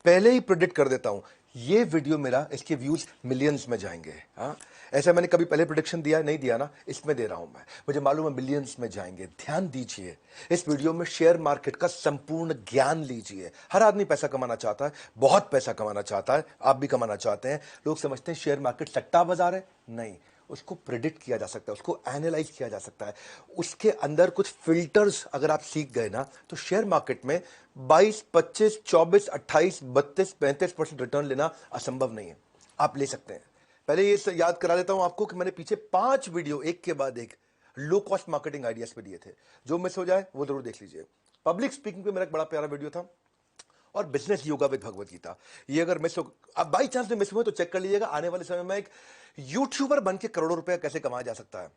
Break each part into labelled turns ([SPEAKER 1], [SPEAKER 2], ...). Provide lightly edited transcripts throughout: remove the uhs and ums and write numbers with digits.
[SPEAKER 1] पहले ही प्रेडिक्ट कर देता हूं, ये वीडियो मेरा, इसके व्यूज मिलियंस में जाएंगे। हाँ, ऐसा मैंने कभी पहले प्रेडिक्शन दिया नहीं दिया ना, इसमें दे रहा हूं मैं, मुझे मालूम है मिलियंस में जाएंगे। ध्यान दीजिए, इस वीडियो में शेयर मार्केट का संपूर्ण ज्ञान लीजिए। हर आदमी पैसा कमाना चाहता है, बहुत पैसा कमाना चाहता है, आप भी कमाना चाहते हैं। लोग समझते हैं शेयर मार्केट सट्टा बाजार है, नहीं, उसको प्रिडिक्ट किया जा सकता है, उसको एनालाइज किया जा सकता है। उसके अंदर कुछ फिल्टर्स अगर आप सीख गए ना, तो शेयर मार्केट में 22, 25, 24, 28, 32, 35% रिटर्न लेना असंभव नहीं है। आप ले सकते हैं। पहले ये याद करा देता हूं आपको कि मैंने पीछे 5 वीडियो एक के बाद एक लो कॉस्ट मार्केटिंग आइडियाज पे दिए थे। जो मिस हो जाए वो जरूर देख लीजिए। पब्लिक स्पीकिंग पे मेरा एक बड़ा प्यारा वीडियो था, और business yoga with Bhagavad Gita. ये अगर मिस हो, अब बाई चांस में मिस हुए तो चेक कर लीजिएगा। आने वाले समय में एक यूट्यूबर बन के करोड़ों रुपए कैसे कमाया जा सकता है,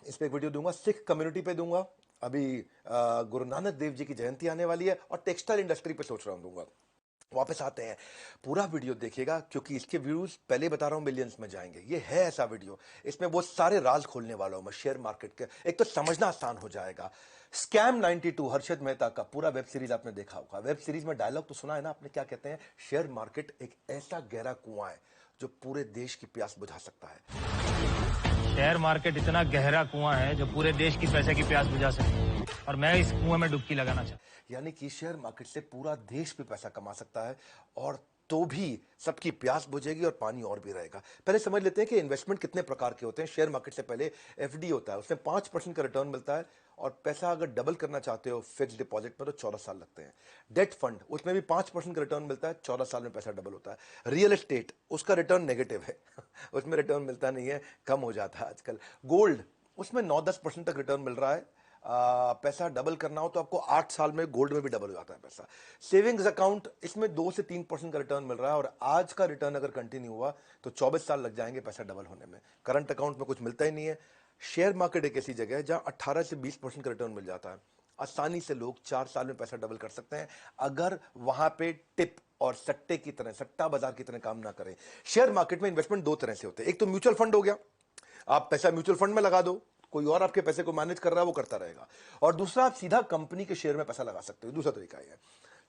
[SPEAKER 1] इस पे एक वीडियो दूंगा। सिख कम्युनिटी पे दूंगा। अभी गुरु नानक देव जी की जयंती आने वाली है, और टेक्सटाइल इंडस्ट्री पे सोच रहा हूं दूंगा। वापस आते हैं, पूरा वीडियो देखिएगा, क्योंकि इसके व्यूज पहले बता रहा हूं मिलियंस में जाएंगे। ये है ऐसा वीडियो, इसमें वो सारे राज खोलने वाला हूं मैं शेयर मार्केट के। एक तो समझना आसान हो जाएगा। स्कैम 92 हर्षद मेहता का पूरा वेब सीरीज आपने देखा होगा। वेब सीरीज में डायलॉग तो सुना है ना आपने, क्या कहते हैं? शेयर मार्केट एक ऐसा गहरा कुआं है जो पूरे देश की प्यास बुझा सकता है।
[SPEAKER 2] शेयर मार्केट इतना गहरा कुआं है जो पूरे देश की पैसे की प्यास बुझा सकता है, और मैं इस कुएं में डुबकी लगाना चाहता हूं।
[SPEAKER 1] यानी कि शेयर मार्केट से पूरा देश भी पैसा कमा सकता है, और तो भी सबकी प्यास बुझेगी और पानी और भी रहेगा। पहले समझ लेते हैं कि इन्वेस्टमेंट कितने प्रकार के होते हैं। शेयर मार्केट से पहले एफडी होता है, उसमें 5% का रिटर्न मिलता है, और पैसा अगर डबल करना चाहते हो फिक्स डिपॉजिट में तो 14 साल लगते हैं। डेट फंड, उसमें भी 5% का रिटर्न मिलता है, 14 साल में पैसा डबल होता है। रियल एस्टेट, उसका रिटर्न नेगेटिव है उसमें रिटर्न मिलता नहीं है, कम हो जाता है आजकल। गोल्ड, उसमें 9-10% तक रिटर्न मिल रहा है। पैसा डबल करना हो तो आपको 8 साल में गोल्ड में भी डबल हो जाता है पैसा। सेविंग्स अकाउंट, इसमें 2 से 3% का रिटर्न मिल रहा है, और आज का रिटर्न अगर कंटिन्यू हुआ तो 24 साल लग जाएंगे पैसा डबल होने में। करंट अकाउंट में कुछ मिलता ही नहीं है। शेयर मार्केट एक ऐसी जगह है जहां 18 से 20% का रिटर्न मिल जाता है। आसानी से लोग 4 साल में पैसा डबल कर सकते हैं, अगर वहां पे टिप और सट्टे की तरह, सट्टा बाजार की तरह काम ना करें। शेयर मार्केट में इन्वेस्टमेंट 2 तरह से होते हैं। एक तो म्यूचुअल फंड हो गया, आप पैसा म्यूचुअल फंड में लगा दो, कोई और आपके पैसे को मैनेज कर रहा है, वो करता रहेगा। और दूसरा, आप सीधा कंपनी के शेयर में पैसा लगा सकते हो। दूसरा तरीका है।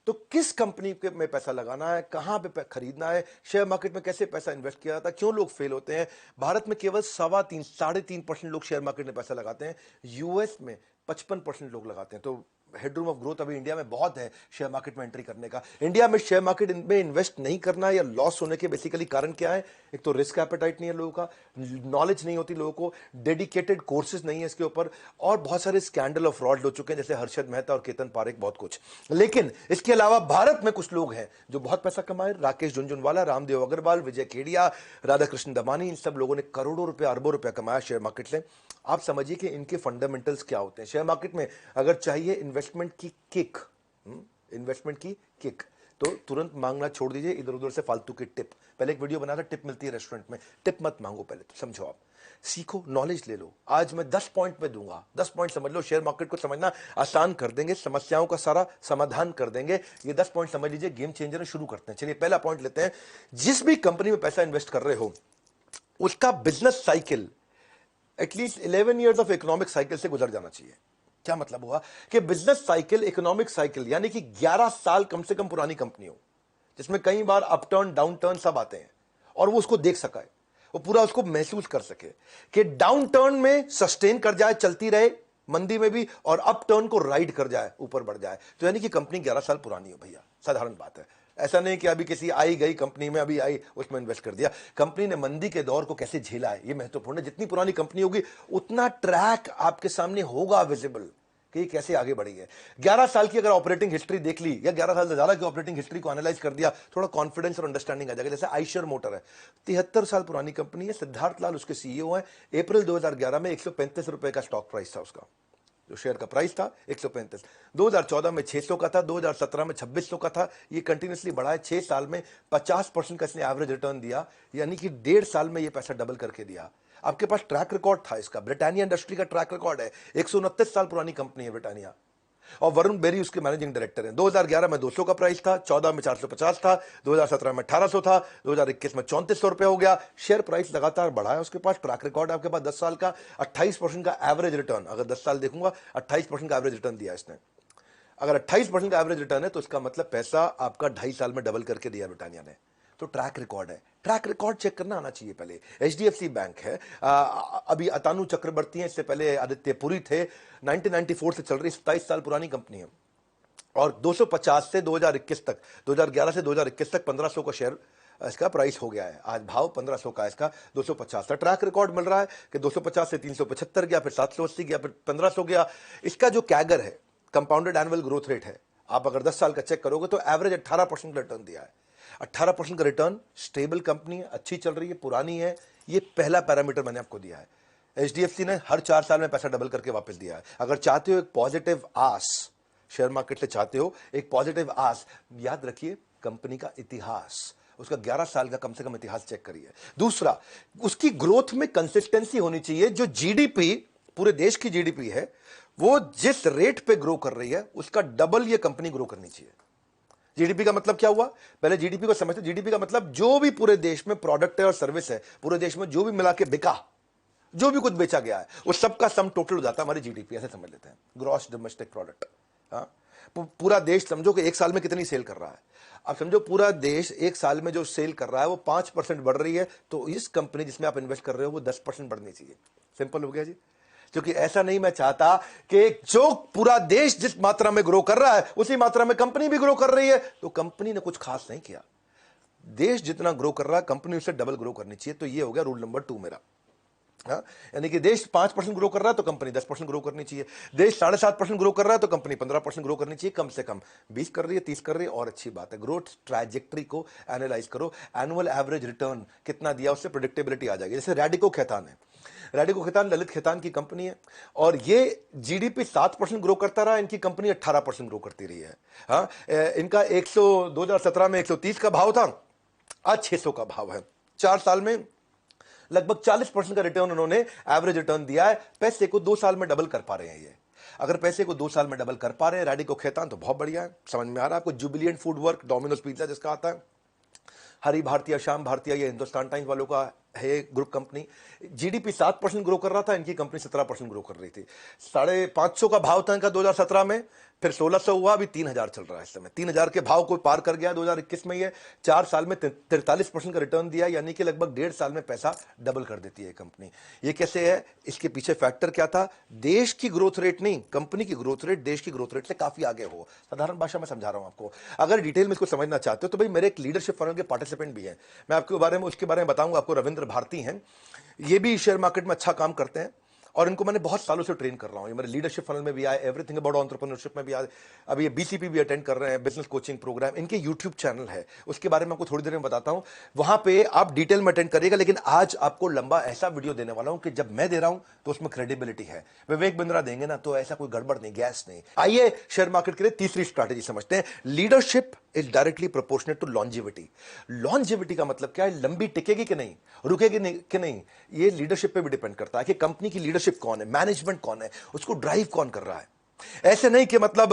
[SPEAKER 1] तो किस कंपनी में पैसा लगाना है, कहां पे खरीदना है, शेयर मार्केट में कैसे पैसा इन्वेस्ट किया जाता है, क्यों लोग फेल होते हैं? भारत में केवल 3.25-3.5% लोग शेयर मार्केट में पैसा लगाते हैं। यूएस में 55% लोग लगाते हैं। तो हेडरूम ऑफ ग्रोथ अभी इंडिया में बहुत है शेयर मार्केट में एंट्री करने का। इंडिया में शेयर मार्केट में इन्वेस्ट नहीं करना या लॉस होने के बेसिकली कारण क्या है? एक तो रिस्क एपेटाइट नहीं है लोगों का, नॉलेज नहीं होती लोगों को, डेडिकेटेड कोर्सेज नहीं है इसके ऊपर, और बहुत सारे स्कैंडल और फ्रॉड हो चुके हैं, जैसे हर्षद मेहता और केतन पारेख, बहुत कुछ। लेकिन इसके अलावा भारत में कुछ लोग हैं जो बहुत पैसा कमाए। राकेश झुनझुनवाला, रामदेव अग्रवाल, विजय केडिया, राधाकृष्ण दमानी, इन सब लोगों ने करोड़ों रुपए, अरबों रुपया कमाया शेयर मार्केट से। आप समझिए कि इनके फंडामेंटल्स क्या होते हैं। शेयर मार्केट में अगर चाहिए इन्वेस्टमेंट की किक, इन्वेस्टमेंट की किक, तो तुरंत मांगना छोड़ दीजिए इधर उधर से फालतू की टिप। पहले एक वीडियो बनाया था, टिप मिलती है रेस्टोरेंट में, टिप मत मांगो, पहले तो समझो, आप सीखो, नॉलेज ले लो। आज मैं 10 पॉइंट पे दूंगा, 10 पॉइंट समझ लो, शेयर मार्केट को समझना आसान कर देंगे, समस्याओं का सारा समाधान कर देंगे। ये 10 पॉइंट समझ लीजिए, गेम चेंजर। शुरू करते हैं। चलिए, पहला पॉइंट लेते हैं। जिस भी कंपनी में पैसा इन्वेस्ट कर रहे हो, उसका business cycle at least 11 years of economic cycle से गुजर जाना चाहिए। क्या मतलब हुआ? कि बिजनेस साइकिल, इकोनॉमिक साइकिल, यानी कि 11 साल कम से कम पुरानी कंपनी हो, जिसमें कई बार अपटर्न डाउनटर्न सब आते हैं, और वो उसको देख सका है, वो पूरा उसको महसूस कर सके कि डाउनटर्न में सस्टेन कर जाए, चलती रहे मंदी में भी, और अपटर्न को राइड कर जाए, ऊपर बढ़ जाए। तो यानी कि कंपनी 11 साल पुरानी हो भैया, साधारण बात है। ऐसा नहीं कि अभी किसी आई गई कंपनी में अभी आई उसमें इन्वेस्ट कर दिया। कंपनी ने मंदी के दौर को कैसे झेला है, ये महत्वपूर्ण है। जितनी पुरानी कंपनी होगी उतना ट्रैक आपके सामने होगा विजिबल कि कैसे आगे बढ़ी है। 11 साल की अगर ऑपरेटिंग हिस्ट्री देख ली, या 11 साल से ज्यादा की ऑपरेटिंग हिस्ट्री को एनालाइज कर दिया, थोड़ा कॉन्फिडेंस और अंडरस्टैंडिंग आ जाएगा। जैसे आइशर मोटर है, 73 साल पुरानी कंपनी है, सिद्धार्थ लाल उसके सीईओ हैं। अप्रैल 2011 में 135 रुपए का स्टॉक प्राइस था उसका, जो शेयर का प्राइस था 135। 2014 में 600 का था, 2017 में 2600 का था। ये कंटिन्यूसली बढ़ा है। 6 साल में 50% का इसने एवरेज रिटर्न दिया, यानी कि 1.5 साल में ये पैसा डबल करके दिया। आपके पास ट्रैक रिकॉर्ड था इसका। ब्रिटानिया इंडस्ट्री का ट्रैक रिकॉर्ड है, 129 साल पुरानी कंपनी है ब्रिटानिया, और वरुण बेरी उसके मैनेजिंग डायरेक्टर हैं। 2011 में 200 का प्राइस था, 14 में 450 था, 2017 में 1800 था, 2021 में 3400 रुपए हो गया। शेयर प्राइस लगातार बढ़ा है। उसके पास ट्रैक रिकॉर्ड है आपके पास 10 साल का, 28% का एवरेज रिटर्न। अगर 10 साल देखूंगा, 28% का एवरेज रिटर्न दिया इसने। अगर 28% का एवरेज रिटर्न है तो इसका मतलब पैसा आपका 2.5 साल में डबल करके दिया ब्रिटानिया ने। तो ट्रैक रिकॉर्ड है, ट्रैक रिकॉर्ड चेक करना आना चाहिए। पहले एचडीएफसी बैंक है, अभी अतानु चक्रवर्ती है, इससे पहले आदित्य पुरी थे, 1994 से चल रही 27 साल पुरानी कंपनी है और 250 से 2021 तक, 2011 से 2021 तक 1500 का शेयर इसका प्राइस हो गया है। आज भाव 1500 का, इसका 250 का ट्रैक रिकॉर्ड मिल रहा है कि 250 से 375 गया, फिर 780 गया, फिर 1500 गया। इसका जो कैगर है, कंपाउंडेड एनुअल ग्रोथ रेट है, आप अगर 10 साल का चेक करोगे तो एवरेज 18% का रिटर्न दिया है। 18% का रिटर्न, स्टेबल कंपनी है, अच्छी चल रही है, पुरानी है। ये पहला पैरामीटर मैंने आपको दिया है। एचडीएफसी ने हर 4 साल में पैसा डबल करके वापस दिया है। अगर चाहते हो एक पॉजिटिव आस, शेयर मार्केट से चाहते हो एक पॉजिटिव आस, याद रखिए कंपनी का इतिहास, उसका 11 साल का कम से कम इतिहास चेक करिए। दूसरा, उसकी ग्रोथ में कंसिस्टेंसी होनी चाहिए। जो जीडीपी, पूरे देश की जीडीपी है, वो जिस रेट पे ग्रो कर रही है उसका डबल ये कंपनी ग्रो करनी चाहिए। जीडीपी का मतलब क्या हुआ, पहले जीडीपी को समझते। जीडीपी का मतलब जो भी पूरे देश में प्रोडक्ट है और सर्विस है, पूरे देश में जो भी मिला के बिका, जो भी कुछ बेचा गया है, उस सबका सम टोटल हो जाता है हमारी जीडीपी, ऐसे समझ लेते हैं, ग्रॉस डोमेस्टिक प्रोडक्ट। हाँ, पूरा देश समझो कि एक साल में कितनी सेल कर रहा है। अब समझो पूरा देश एक साल में जो सेल कर रहा है वो 5% बढ़ रही है, तो इस कंपनी जिसमें आप इन्वेस्ट कर रहे हो वो 10% बढ़नी चाहिए। सिंपल हो गया जी। क्योंकि ऐसा नहीं मैं चाहता कि जो पूरा देश जिस मात्रा में ग्रो कर रहा है उसी मात्रा में कंपनी भी ग्रो कर रही है, तो कंपनी ने कुछ खास नहीं किया। देश जितना ग्रो कर रहा है कंपनी उससे डबल ग्रो करनी चाहिए। तो ये हो गया रूल नंबर 2 मेरा। हाँ, यानी कि देश 5% ग्रो कर रहा है तो कंपनी 10% ग्रो करनी चाहिए। देश 7.5% ग्रो कर रहा है तो कंपनी 15% ग्रो करनी चाहिए। कम से कम 20 कर रही है, 30 कर रही है और अच्छी बात है। ग्रोथ ट्रैजेक्टरी को एनालाइज करो, एनुअल एवरेज रिटर्न कितना दिया, उससे प्रेडिक्टेबिलिटी आ जाएगी। जैसे रैडिको खैतान है, रैडिको खैतान ललित खैतान की कंपनी है और ये जीडीपी 7% ग्रो करता रहा, इनकी कंपनी 18% ग्रो करती रही है। हाँ, इनका 2017 में 130 का भाव था, आज 600 का भाव है। 4 साल में लगभग 40% का रिटर्न उन्होंने एवरेज रिटर्न दिया है। पैसे को 2 साल में डबल कर पा रहे हैं ये। अगर पैसे को 2 साल में डबल कर पा रहे हैं रैडिको खैतान, तो बहुत बढ़िया है। समझ में आ रहा है आपको। Jubilant food work, Domino's pizza जिसका आता है, हरी भारतीय, श्याम भारतीय, ये हिंदुस्तान टाइम्स वालों का है ग्रुप कंपनी। जीडीपी 7% ग्रो कर रहा था, इनकी कंपनी 17% ग्रो कर रही थी। 550 का भाव था इनका 2017 में, फिर 1600 हुआ, अभी 3000 चल रहा है इस समय। 3000 के भाव को पार कर गया 2021 में। ये 4 साल में 43% का रिटर्न दिया, यानी कि लगभग 1.5 साल में पैसा डबल कर देती है कंपनी। ये कैसे है, इसके पीछे फैक्टर क्या था? देश की ग्रोथ रेट नहीं, कंपनी की ग्रोथ रेट देश की ग्रोथ रेट से काफी आगे हो। साधारण भाषा में समझा रहा हूं आपको। अगर डिटेल में इसको समझना चाहते हो तो भाई मेरे एक लीडरशिप फनल के पार्टिसिपेंट भी हैं, मैं आपके बारे में उसके बारे में बताऊंगा आपको। रविंद्र भारती हैं, ये भी शेयर मार्केट में अच्छा काम करते हैं और इनको मैंने बहुत सालों से ट्रेन कर रहा हूं। ये मेरे लीडरशिप फनल में भी आए, एवरीथिंग अबाउट एंटरप्रेन्योरशिप में भी आए, अभी ये बीसीपी भी अटेंड कर रहे हैं, बिजनेस कोचिंग प्रोग्राम। इनके यूट्यूब चैनल है, उसके बारे में आपको थोड़ी देर में बताता हूं। वहां पे आप डिटेल में अटेंड करिएगा, लेकिन आज आपको लंबा ऐसा वीडियो देने वाला हूं कि जब मैं दे रहा हूं तो उसमें क्रेडिबिलिटी है। विवेक बिंद्रा देंगे ना तो ऐसा कोई गड़बड़ नहीं, गैस नहीं। आइए शेयर मार्केट के लिए तीसरी स्ट्रैटेजी समझते हैं। Leadership is directly proportionate to longevity. Longevity का मतलब क्या है? लंबी टिकेगी कि नहीं, रुकेगी नहीं कि नहीं, ये लीडरशिप पे भी डिपेंड करता है कि कंपनी की लीडरशिप कौन है, मैनेजमेंट कौन है, उसको ड्राइव कौन कर रहा है। ऐसे नहीं कि मतलब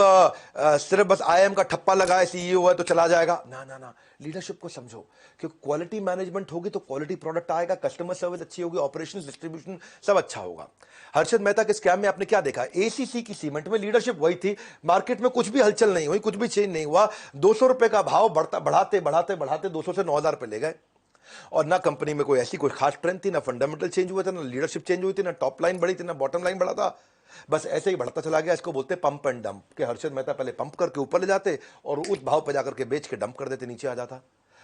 [SPEAKER 1] सिर्फ बस आईएम का ठप्पा लगाए, सीईओ है तो चला जाएगा। ना ना ना, लीडरशिप को समझो कि क्वालिटी मैनेजमेंट होगी तो क्वालिटी प्रोडक्ट आएगा, कस्टमर सर्विस अच्छी होगी, ऑपरेशंस, डिस्ट्रीब्यूशन सब अच्छा होगा। हर्षद मेहता के स्कैम में आपने क्या देखा? एसीसी की सीमेंट में लीडरशिप वही थी, मार्केट में कुछ भी हलचल नहीं हुई, कुछ भी चेंज नहीं हुआ। 200 रुपए का भाव बढ़ाते बढ़ाते बढ़ाते 200 से 9000 पे ले गए और ना कंपनी में कोई ऐसी कोई खास ट्रेंड थी, ना फंडामेंटल चेंज हुआ था, ना लीडरशिप चेंज हुई थी, ना टॉप लाइन बढ़ी थी, ना बॉटम लाइन बढ़ा था। बस ऐसे ही बढ़ता चला गया। इसको बोलते पंप एंड डंप, कि हर्षद मेहता पहले पंप करके ऊपर ले जाते और उस भाव पर जाकर के बेच के डंप कर देते, नीचे आ जाता।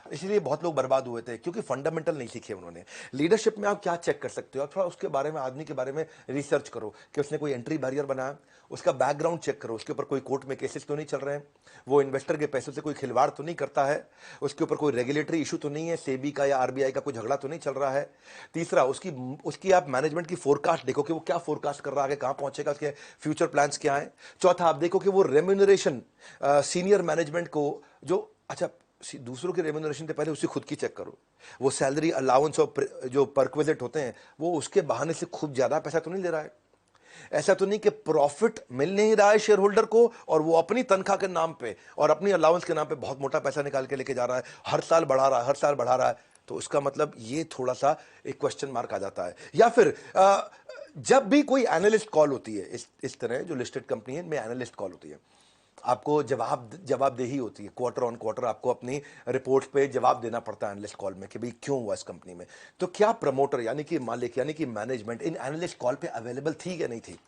[SPEAKER 1] इसलिए बहुत लोग बर्बाद हुए थे, क्योंकि फंडामेंटल नहीं सीखे उन्होंने। लीडरशिप में आप क्या चेक कर सकते हो? आप थोड़ा उसके बारे में, आदमी के बारे में रिसर्च करो कि उसने कोई एंट्री बैरियर बनाया, उसका बैकग्राउंड चेक करो, उसके ऊपर कोई कोर्ट में केसेस तो नहीं चल रहे हैं, वो इन्वेस्टर के पैसों से कोई खिलवाड़ तो नहीं करता है, उसके ऊपर कोई रेगुलेटरी इशू तो नहीं है, सेबी का या आरबीआई का कोई झगड़ा तो नहीं चल रहा है। तीसरा, उसकी आप मैनेजमेंट की फोरकास्ट देखो कि वो क्या फोरकास्ट कर रहा है, कहां पहुंचेगा, उसके फ्यूचर प्लान्स क्या है। चौथा, आप देखो कि वो रेम्यूनरेशन सीनियर मैनेजमेंट को जो, अच्छा दूसरों के रेम्यूनरेशन से पहले उसकी खुद की चेक करो। वो सैलरी अलाउंस और जो परक्विजिट होते हैं वो उसके बहाने से खूब ज्यादा पैसा तो नहीं ले रहा है। ऐसा तो नहीं कि प्रॉफिट मिल नहीं रहा है शेयर होल्डर को और वो अपनी तनख्वाह के नाम पे और अपनी अलाउंस के नाम पे बहुत मोटा पैसा निकाल के लेके जा रहा है, हर साल बढ़ा रहा है, हर साल बढ़ा रहा है। तो उसका मतलब ये थोड़ा सा एक क्वेश्चन मार्क आ जाता है। या फिर जब भी कोई एनालिस्ट कॉल होती है, इस तरह जो लिस्टेड कंपनी है में एनालिस्ट कॉल होती है, आपको जवाबदेही होती है, क्वार्टर ऑन क्वार्टर आपको अपनी रिपोर्ट पे जवाब देना पड़ता है एनालिस्ट कॉल में कि भाई क्यों हुआ इस कंपनी में। तो क्या प्रमोटर यानी कि मालिक यानी कि मैनेजमेंट इन एनालिस्ट कॉल पे अवेलेबल थी या नहीं थी?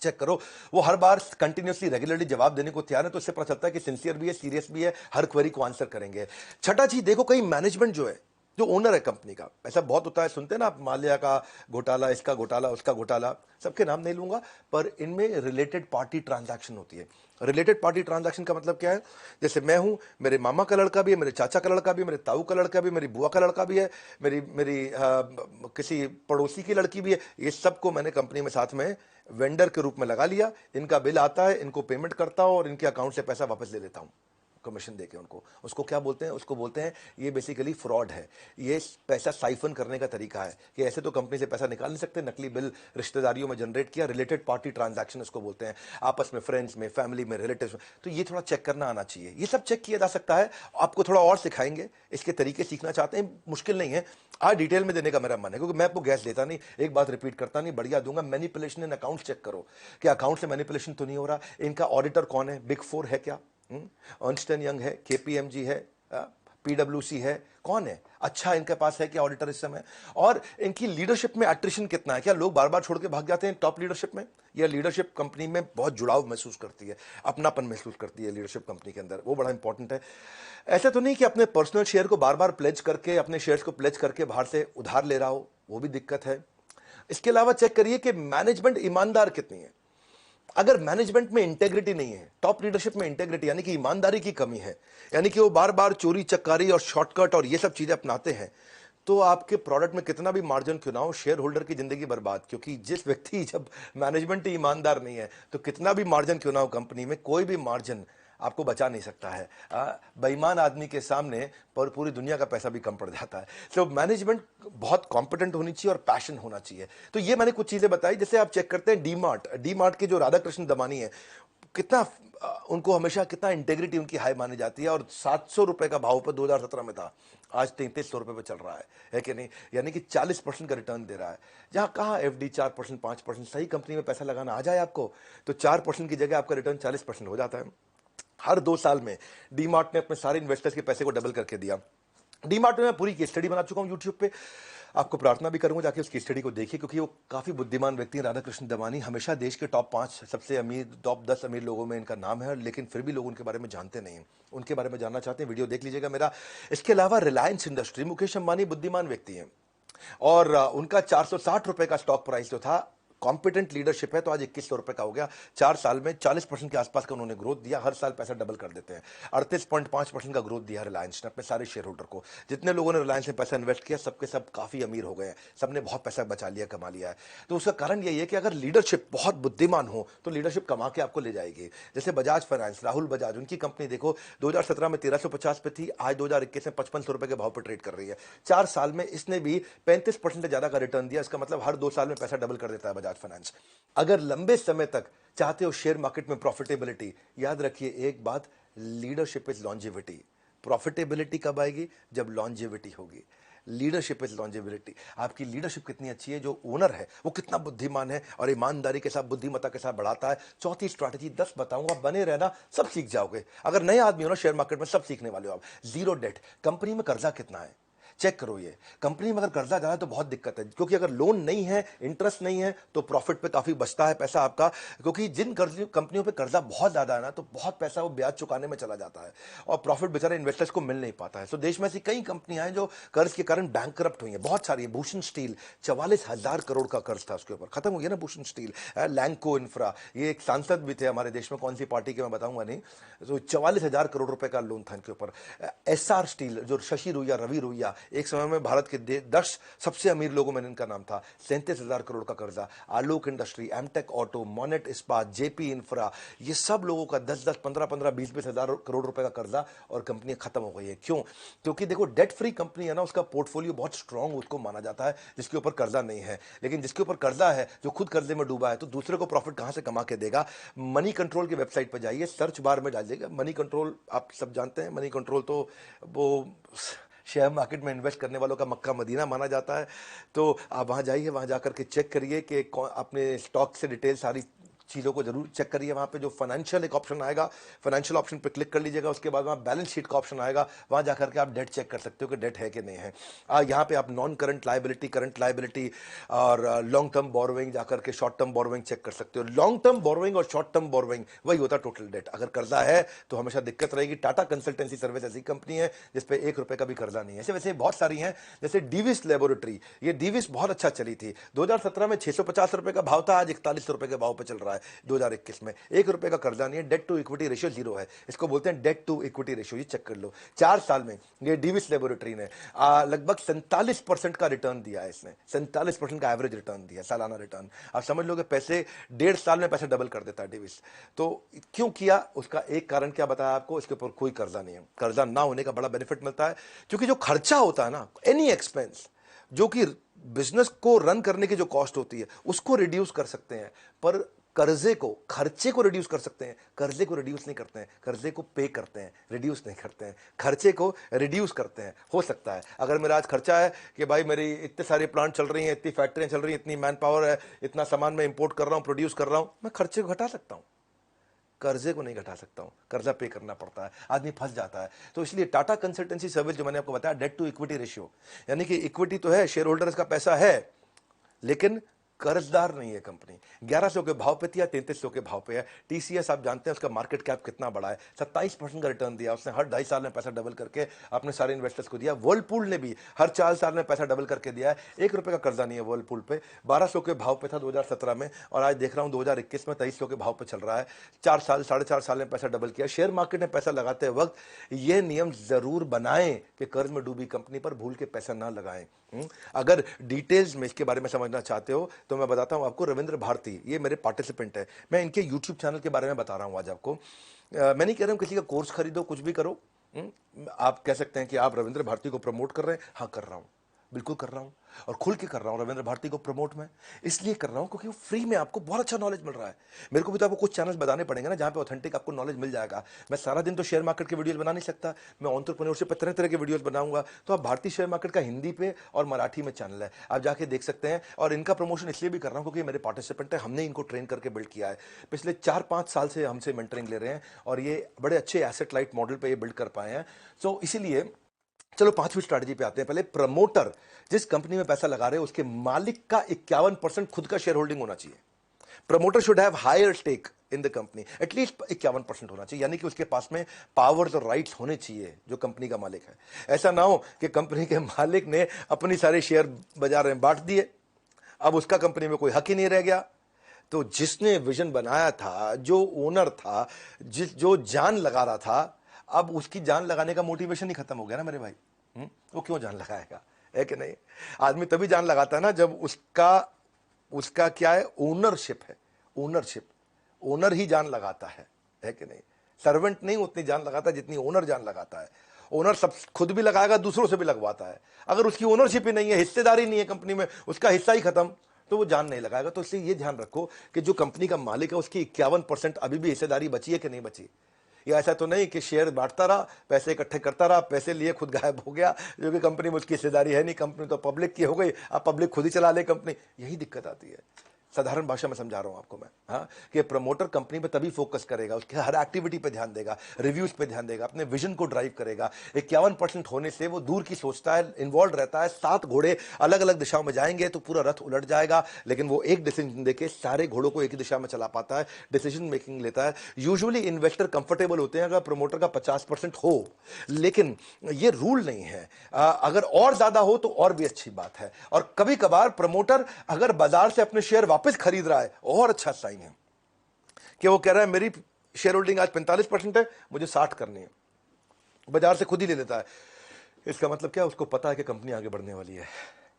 [SPEAKER 1] चेक करो। वो हर बार कंटिन्यूसली रेगुलरली जवाब देने को तैयार है, तो इससे पता चलता है कि सिंसियर भी है, सीरियस भी है, हर क्वेरी को आंसर करेंगे। छठा चीज देखो, कई मैनेजमेंट जो है, जो ओनर है कंपनी का, ऐसा बहुत होता है, सुनते हैं ना आप, माल्या का घोटाला, इसका घोटाला, उसका घोटाला, सबके नाम नहीं लूंगा, पर इनमें रिलेटेड पार्टी ट्रांजैक्शन होती है। रिलेटेड पार्टी ट्रांजैक्शन का मतलब क्या है? जैसे मैं हूं, मेरे मामा का लड़का भी है, मेरे चाचा का लड़का भी है, मेरे ताऊ का लड़का भी है, मेरी बुआ का लड़का भी है, मेरी मेरी किसी पड़ोसी की लड़की भी है। ये सबको मैंने कंपनी में साथ में वेंडर के रूप में लगा लिया। इनका बिल आता है, इनको पेमेंट करता हूं और इनके अकाउंट से पैसा वापस ले लेता हूं कमीशन देके उनको। उसको क्या बोलते हैं? उसको बोलते हैं, ये बेसिकली फ्रॉड है। ये पैसा साइफन करने का तरीका है कि ऐसे तो कंपनी से पैसा निकाल नहीं सकते, नकली बिल रिश्तेदारियों में जनरेट किया। रिलेटेड पार्टी ट्रांजैक्शन इसको बोलते हैं, आपस में, फ्रेंड्स में, फैमिली में, रिलेटिव्स में। तो ये थोड़ा चेक करना आना चाहिए। ये सब चेक किया जा सकता है। आपको थोड़ा और सिखाएंगे, इसके तरीके सीखना चाहते हैं, मुश्किल नहीं है। आज डिटेल में देने का मेरा मन है, क्योंकि मैं आपको गैस देता नहीं, एक बात रिपीट करता नहीं, बढ़िया दूंगा। मैनिपुलेशन इन अकाउंट चेक करो कि अकाउंट से मैनिपुलेशन तो नहीं हो रहा। इनका ऑडिटर कौन है? बिग फोर है क्या? अर्नस्ट एंड यंग है, केपीएमजी है, पीडब्ल्यूसी है, कौन है? अच्छा इनके पास है क्या ऑडिटर इस समय? और इनकी लीडरशिप में अट्रिशन कितना है? क्या लोग बार बार छोड़ के भाग जाते हैं टॉप लीडरशिप में? या लीडरशिप कंपनी में बहुत जुड़ाव महसूस करती है, अपनापन महसूस करती है लीडरशिप कंपनी के अंदर? वो बड़ा इंपॉर्टेंट है। ऐसा तो नहीं कि अपने पर्सनल शेयर को बार बार प्लेज करके, अपने शेयर्स को प्लेज करके बाहर से उधार ले रहा हो, वो भी दिक्कत है। इसके अलावा चेक करिए कि मैनेजमेंट ईमानदार कितनी है। अगर मैनेजमेंट में इंटेग्रिटी नहीं है, टॉप लीडरशिप में इंटेग्रिटी यानी कि ईमानदारी की कमी है, यानी कि वो बार बार चोरी चक्कारी और शॉर्टकट और ये सब चीजें अपनाते हैं, तो आपके प्रोडक्ट में कितना भी मार्जिन क्यों ना हो, शेयर होल्डर की जिंदगी बर्बाद। क्योंकि जिस व्यक्ति, जब मैनेजमेंट ही ईमानदार नहीं है, तो कितना भी मार्जिन क्यों ना हो कंपनी में, कोई भी मार्जिन आपको बचा नहीं सकता है। बेईमान आदमी के सामने पर पूरी दुनिया का पैसा भी कम पड़ जाता है। सो मैनेजमेंट बहुत कॉम्पिटेंट होनी चाहिए और पैशन होना चाहिए। तो ये मैंने कुछ चीजें बताई। जैसे आप चेक करते हैं डी मार्ट के जो राधा कृष्ण दमानी है, कितना उनको हमेशा कितना इंटेग्रिटी उनकी हाई मानी जाती है। और 700 रुपए का भाव पर 2017 में था, आज 3300 रुपए पे चल रहा है कि नहीं? यानी कि 40% का रिटर्न दे रहा है। जहां कहा एफडी 4%, 5%, सही कंपनी में पैसा लगाना आ जाए आपको, तो 4% की जगह आपका रिटर्न 40% हो जाता है। हर 2 साल में डीमार्ट ने अपने सारे इन्वेस्टर्स के पैसे को डबल करके दिया। डीमार्ट में मैं पूरी केस स्टडी बना चुका हूं यूट्यूब पे, आपको प्रार्थना भी करूंगा जाके उस केस स्टडी को देखिए, क्योंकि वो काफी बुद्धिमान व्यक्ति हैं। राधा कृष्ण दमानी हमेशा देश के टॉप 5 सबसे अमीर, टॉप 10 अमीर लोगों में इनका नाम है, लेकिन फिर भी लोग उनके बारे में जानते नहीं हैं। उनके बारे में जानना चाहते हैं, वीडियो देख लीजिएगा मेरा। इसके अलावा रिलायंस इंडस्ट्री, मुकेश अंबानी बुद्धिमान व्यक्ति हैं, और उनका 460 रुपए का स्टॉक प्राइस जो था, कॉम्पिटेंट लीडरशिप है, तो आज 2100 रुपए का हो गया। 4 साल में 40% के आसपास का उन्होंने ग्रोथ दिया। हर साल पैसा डबल कर देते हैं। 38.5% का ग्रोथ दिया रिलायंस ने अपने सारे शेयर होल्डर को। जितने लोगों ने रिलायंस में पैसा इन्वेस्ट किया, सबके सब काफी अमीर हो गए हैं, सबने बहुत पैसा बचा लिया, कमा लिया है। तो उसका कारण यही है कि अगर लीडरशिप बहुत बुद्धिमान हो, तो लीडरशिप कमा के आपको ले जाएगी। जैसे बजाज फाइनेंस, राहुल बजाज, उनकी कंपनी देखो, 2017 में 1350 पे थी, आज 2021 में 5500 रुपए के भाव पर ट्रेड कर रही है। 4 साल में इसने भी 35% से ज्यादा का रिटर्न दिया। इसका मतलब हर 2 साल में पैसा डबल कर देता है बजाज फाइनेंस। अगर लंबे समय तक चाहते हो शेयर मार्केट में प्रॉफिटेबिलिटी, याद रखिए एक बात, लीडरशिप इज लॉन्जेविटी। प्रॉफिटेबिलिटी कब आएगी? जब लॉन्जेविटी होगी। Leadership is longevity. आपकी लीडरशिप कितनी अच्छी है, जो ओनर है वो कितना बुद्धिमान है और ईमानदारी के साथ, बुद्धिमत्ता के साथ बढ़ाता है। चौथी स्ट्रैटेजी 10 बताऊंगा, बने रहना, सब सीख जाओगे। अगर नए आदमी हो ना शेयर मार्केट में, सब सीखने वाले हो आप। Zero date. कंपनी में कर्जा कितना है चेक करो। ये कंपनी में अगर कर्जा ज्यादा है तो बहुत दिक्कत है, क्योंकि अगर लोन नहीं है, इंटरेस्ट नहीं है, तो प्रॉफिट पे काफी बचता है पैसा आपका। क्योंकि जिन कंपनियों पे कर्जा बहुत ज्यादा है ना, तो बहुत पैसा वो ब्याज चुकाने में चला जाता है और प्रॉफिट बेचारे इन्वेस्टर्स को मिल नहीं पाता है। तो देश में ऐसी कई कंपनियां हैं जो कर्ज के कारण बैंकरप्ट हुई हैं, बहुत सारी है। भूषण स्टील, 44,000 करोड़ का कर्ज था उसके ऊपर, खत्म हो गया ना भूषण स्टील। लैंको इंफ्रा, ये एक सांसद भी थे हमारे देश में, कौन सी पार्टी के मैं बताऊंगा नहीं, तो 44,000 करोड़ रुपए का लोन था इनके ऊपर। एसआर स्टील, जो शशि रुइया, रवि रुइया, एक समय में भारत के 10 सबसे अमीर लोगों में इनका नाम था, 37,000 करोड़ का कर्जा। आलोक इंडस्ट्री, एमटेक ऑटो, मोनेट इस्पात, जेपी इंफ्रा, ये सब लोगों का 10-10, 15-15, 20-20 हजार करोड़ रुपए का कर्जा, और कंपनी खत्म हो गई है। क्यों? क्योंकि देखो, डेट फ्री कंपनी है ना, उसका पोर्टफोलियो बहुत स्ट्रांग उसको माना जाता है, जिसके ऊपर कर्जा नहीं है। लेकिन जिसके ऊपर कर्जा है, जो खुद कर्जे में डूबा है, तो दूसरे को प्रॉफिट कहां से कमा के देगा? मनी कंट्रोल की वेबसाइट पर जाइए, सर्च बार में डालिएगा मनी कंट्रोल। आप सब जानते हैं मनी कंट्रोल तो वो शेयर मार्केट में इन्वेस्ट करने वालों का मक्का मदीना माना जाता है। तो आप वहां जाइए, वहां जाकर के चेक करिए कि अपने स्टॉक से डिटेल सारी चीज़ों को जरूर चेक करिए। वहाँ पे जो फाइनेंशियल एक ऑप्शन आएगा, फाइनेंशियल ऑप्शन पे क्लिक कर लीजिएगा। उसके बाद वहाँ बैलेंस शीट का ऑप्शन आएगा, वहाँ जाकर के आप डेट चेक कर सकते हो कि डेट है कि नहीं है। यहाँ पे आप non current liability, current liability और लॉन्ग टर्म बोरोइंग जाकर के शॉर्ट टर्म बोरोइंग चेक कर सकते हो। लॉन्ग टर्म बोरोइंग और शॉर्ट टर्म बोरोइंग वही होता है टोटल डेट। अगर कर्जा है तो हमेशा दिक्कत रहेगी। टाटा कंसल्टेंसी सर्विस ऐसी कंपनी है जिसपे 1 रुपए का भी कर्जा नहीं है। ऐसे वैसे बहुत सारी हैं, जैसे डीविस लेबोरेटरी, ये डीविस बहुत अच्छा चली थी। 2017 में 650 रुपए का भाव था, आज 41 रुपए के भाव पे चल रहा है 2021 में। 1 रुपए का कर्जा नहीं है, डेट टू इक्विटी रेशियो 0 है। इसको बोलते हैं डेट टू इक्विटी रेशियो, ये चेक कर लो। 4 साल में ये डीविस लेबोरेटरी ने लगभग 47% का रिटर्न दिया है। इसने 47% का एवरेज रिटर्न दिया, सालाना रिटर्न। आप समझ लो कि पैसे 1.5 साल में पैसे डबल कर देता है डीविस। तो क्यों किया, उसका एक कारण क्या बताया आपको, इसके ऊपर कोई कर्जा नहीं है। कर्जा ना होने का बड़ा बेनिफिट मिलता है, क्योंकि जो खर्चा होता है ना, एनी एक्सपेंस जो कि बिजनेस को रन करने की जो कॉस्ट होती है उसको रिड्यूस कर सकते हैं, पर कर्जे को, खर्चे को रिड्यूस कर सकते हैं, कर्जे को रिड्यूस नहीं करते हैं। कर्जे को पे करते हैं, रिड्यूस नहीं करते हैं। खर्चे को रिड्यूस करते हैं। हो सकता है अगर मेरा आज खर्चा है कि भाई मेरी इतने सारे प्लांट चल रही हैं, इतनी फैक्ट्रियां चल रही हैं, इतनी मैन पावर है, इतना सामान मैं इंपोर्ट कर रहा हूं, प्रोड्यूस कर रहा हूं, मैं खर्चे को घटा सकता हूं, कर्जे को नहीं घटा सकता हूं। कर्जा पे करना पड़ता है, आदमी फंस जाता है। तो इसलिए टाटा कंसल्टेंसी सर्विस जो मैंने आपको बताया, डेट टू इक्विटी रेशियो, यानी कि इक्विटी तो है, शेयर होल्डर्स का पैसा है, लेकिन कर्जदार नहीं है कंपनी। 1100 के भाव पे थी या 3300 के भाव पे है। टीसीएस आप जानते हैं उसका मार्केट कैप कितना बड़ा है, 27% का रिटर्न दिया उसने। हर 2.5 साल में पैसा डबल करके अपने सारे इन्वेस्टर्स को दिया। वर्लपूल ने भी हर 4 साल में पैसा डबल करके दिया है। 1 रुपए का कर्जा नहीं है वर्लपूल पे। 1200 के भाव पे था 2017 में, और आज देख रहा हूं 2021 में 2300 के भाव पे चल रहा है। 4 साल, 4.5 साल में पैसा डबल किया। शेयर मार्केट में पैसा लगाते वक्त यह नियम जरूर बनाएं कि कर्ज में डूबी कंपनी पर भूल के पैसा ना लगाएं। अगर डिटेल्स में इसके बारे में समझना चाहते हो तो मैं बताता हूं आपको। रविंद्र भारती, ये मेरे पार्टिसिपेंट है, मैं इनके यूट्यूब चैनल के बारे में बता रहा हूं आज आपको। मैं नहीं कह रहा हूं किसी का कोर्स खरीदो, कुछ भी करो। आप कह सकते हैं कि आप रविंद्र भारती को प्रमोट कर रहे हैं। हाँ, कर रहा हूं, बिल्कुल कर रहा हूं, और खुल के कर रहा हूं। रविंद्र भारती को प्रमोट मैं इसलिए कर रहा हूं क्योंकि वो फ्री में आपको बहुत अच्छा नॉलेज मिल रहा है। मेरे को भी तो आपको कुछ चैनल्स बताने पड़ेंगे ना जहां पे ऑथेंटिक आपको नॉलेज मिल जाएगा। मैं सारा दिन तो शेयर मार्केट के वीडियोस बना नहीं सकता, मैं एंटरप्रेन्योरशिप पे तरह तरह के वीडियोस बनाऊंगा। तो आप भारतीय शेयर मार्केट का हिंदी पे और मराठी में चैनल है, आप जाके देख सकते हैं। और इनका प्रमोशन इसलिए भी कर रहा हूं क्योंकि मेरे पार्टिसिपेंट है, हमने इनको ट्रेन करके बिल्ड किया है। पिछले 4-5 साल से हमसे मेंटरिंग ले रहे हैं, और ये बड़े अच्छे एसेट लाइट मॉडल पे ये बिल्ड कर पाए हैं। सो इसीलिए चलो 5वीं स्ट्रैटेजी पे आते हैं। पहले प्रमोटर जिस कंपनी में पैसा लगा रहे हैं उसके मालिक का 51% खुद का शेयर होल्डिंग होना चाहिए। Promoter should have higher stake in the company, at least 51% होना चाहिए, यानी कि उसके पास में पावर्स और राइट्स होने चाहिए जो कंपनी का मालिक है। ऐसा ना हो कि कंपनी के मालिक ने अपनी सारे शेयर बाजार में बांट दिए, अब उसका कंपनी में कोई हक ही नहीं रह गया। तो जिसने विजन बनाया था, जो ओनर था, जो जान लगा रहा था, अब उसकी जान लगाने का मोटिवेशन ही खत्म हो गया ना मेरे भाई। वो क्यों जान लगाएगा, है कि नहीं? आदमी तभी जान लगाता है ना जब उसका क्या है, ओनरशिप है। ओनरशिप, ओनर ही जान लगाता है कि नहीं? सर्वेंट नहीं उतनी जान लगाता जितनी ओनर जान लगाता है। ओनर सब खुद भी लगाएगा, दूसरों से भी लगवाता है। अगर उसकी ओनरशिप ही नहीं है, हिस्सेदारी नहीं है कंपनी में, उसका हिस्सा ही खत्म, तो वो जान नहीं लगाएगा। तो इसलिए ये ध्यान रखो कि जो कंपनी का मालिक है उसकी 51% अभी भी हिस्सेदारी बची है कि नहीं बची। या ऐसा तो नहीं कि शेयर बांटता रहा, पैसे इकट्ठे करता रहा, पैसे लिए खुद गायब हो गया, जो कि कंपनी में उसकी हिस्सेदारी है नहीं। कंपनी तो पब्लिक की हो गई, अब पब्लिक खुद ही चला ले कंपनी। यही दिक्कत आती है। साधारण भाषा में समझा रहा हूं आपको मैं, हाँ, कि प्रमोटर कंपनी पे तभी फोकस करेगा, उसके हर एक्टिविटी पे ध्यान देगा, रिव्यूज पे ध्यान देगा, अपने विजन को ड्राइव करेगा। 51% होने से वो दूर की सोचता है, इन्वॉल्व रहता है। 7 घोड़े अलग अलग दिशाओं में जाएंगे तो पूरा रथ उलट जाएगा, लेकिन वो एक डिसीजन देके सारे घोड़ों को एक ही दिशा में चला पाता है, डिसीजन मेकिंग लेता है। यूजुअली इन्वेस्टर कंफर्टेबल होते हैं अगर प्रमोटर का 50% हो, लेकिन ये रूल नहीं है। अगर और ज्यादा हो तो और भी अच्छी बात है। और कभी कभार प्रमोटर अगर बाजार से अपने शेयर वापस खरीद रहा है, और अच्छा साइन है कि वो कह रहा है मेरी शेयर होल्डिंग आज 45% है, मुझे 60 करनी है, बाजार से खुद ही ले लेता है। इसका मतलब क्या, उसको पता है कि कंपनी आगे बढ़ने वाली है।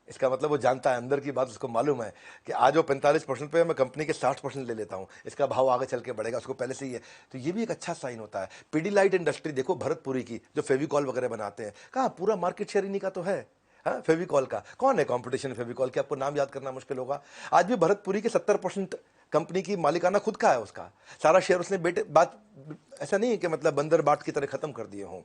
[SPEAKER 1] इसका मतलब वो जानता है, अंदर की बात उसको मालूम है कि आज वो 45% पे है, मैं कंपनी के 60% ले लेता हूं, इसका भाव आगे चल के बढ़ेगा, उसको पहले से ही है। तो ये भी एक अच्छा साइन होता है। पीडीलाइट इंडस्ट्री देखो, भरतपुरी की, जो फेविकॉल वगैरह बनाते हैं, कहा पूरा मार्केट शेयर इन्हीं का तो है। हाँ, फेविकॉल का कौन है कंपटीशन? फेविकॉल के आपको नाम याद करना मुश्किल होगा। आज भी भरतपुरी के 70% कंपनी की मालिकाना खुद का है, उसका सारा शेयर उसने बेटे बात, ऐसा नहीं है कि मतलब बंदर बाट की तरह खत्म कर दिए हों।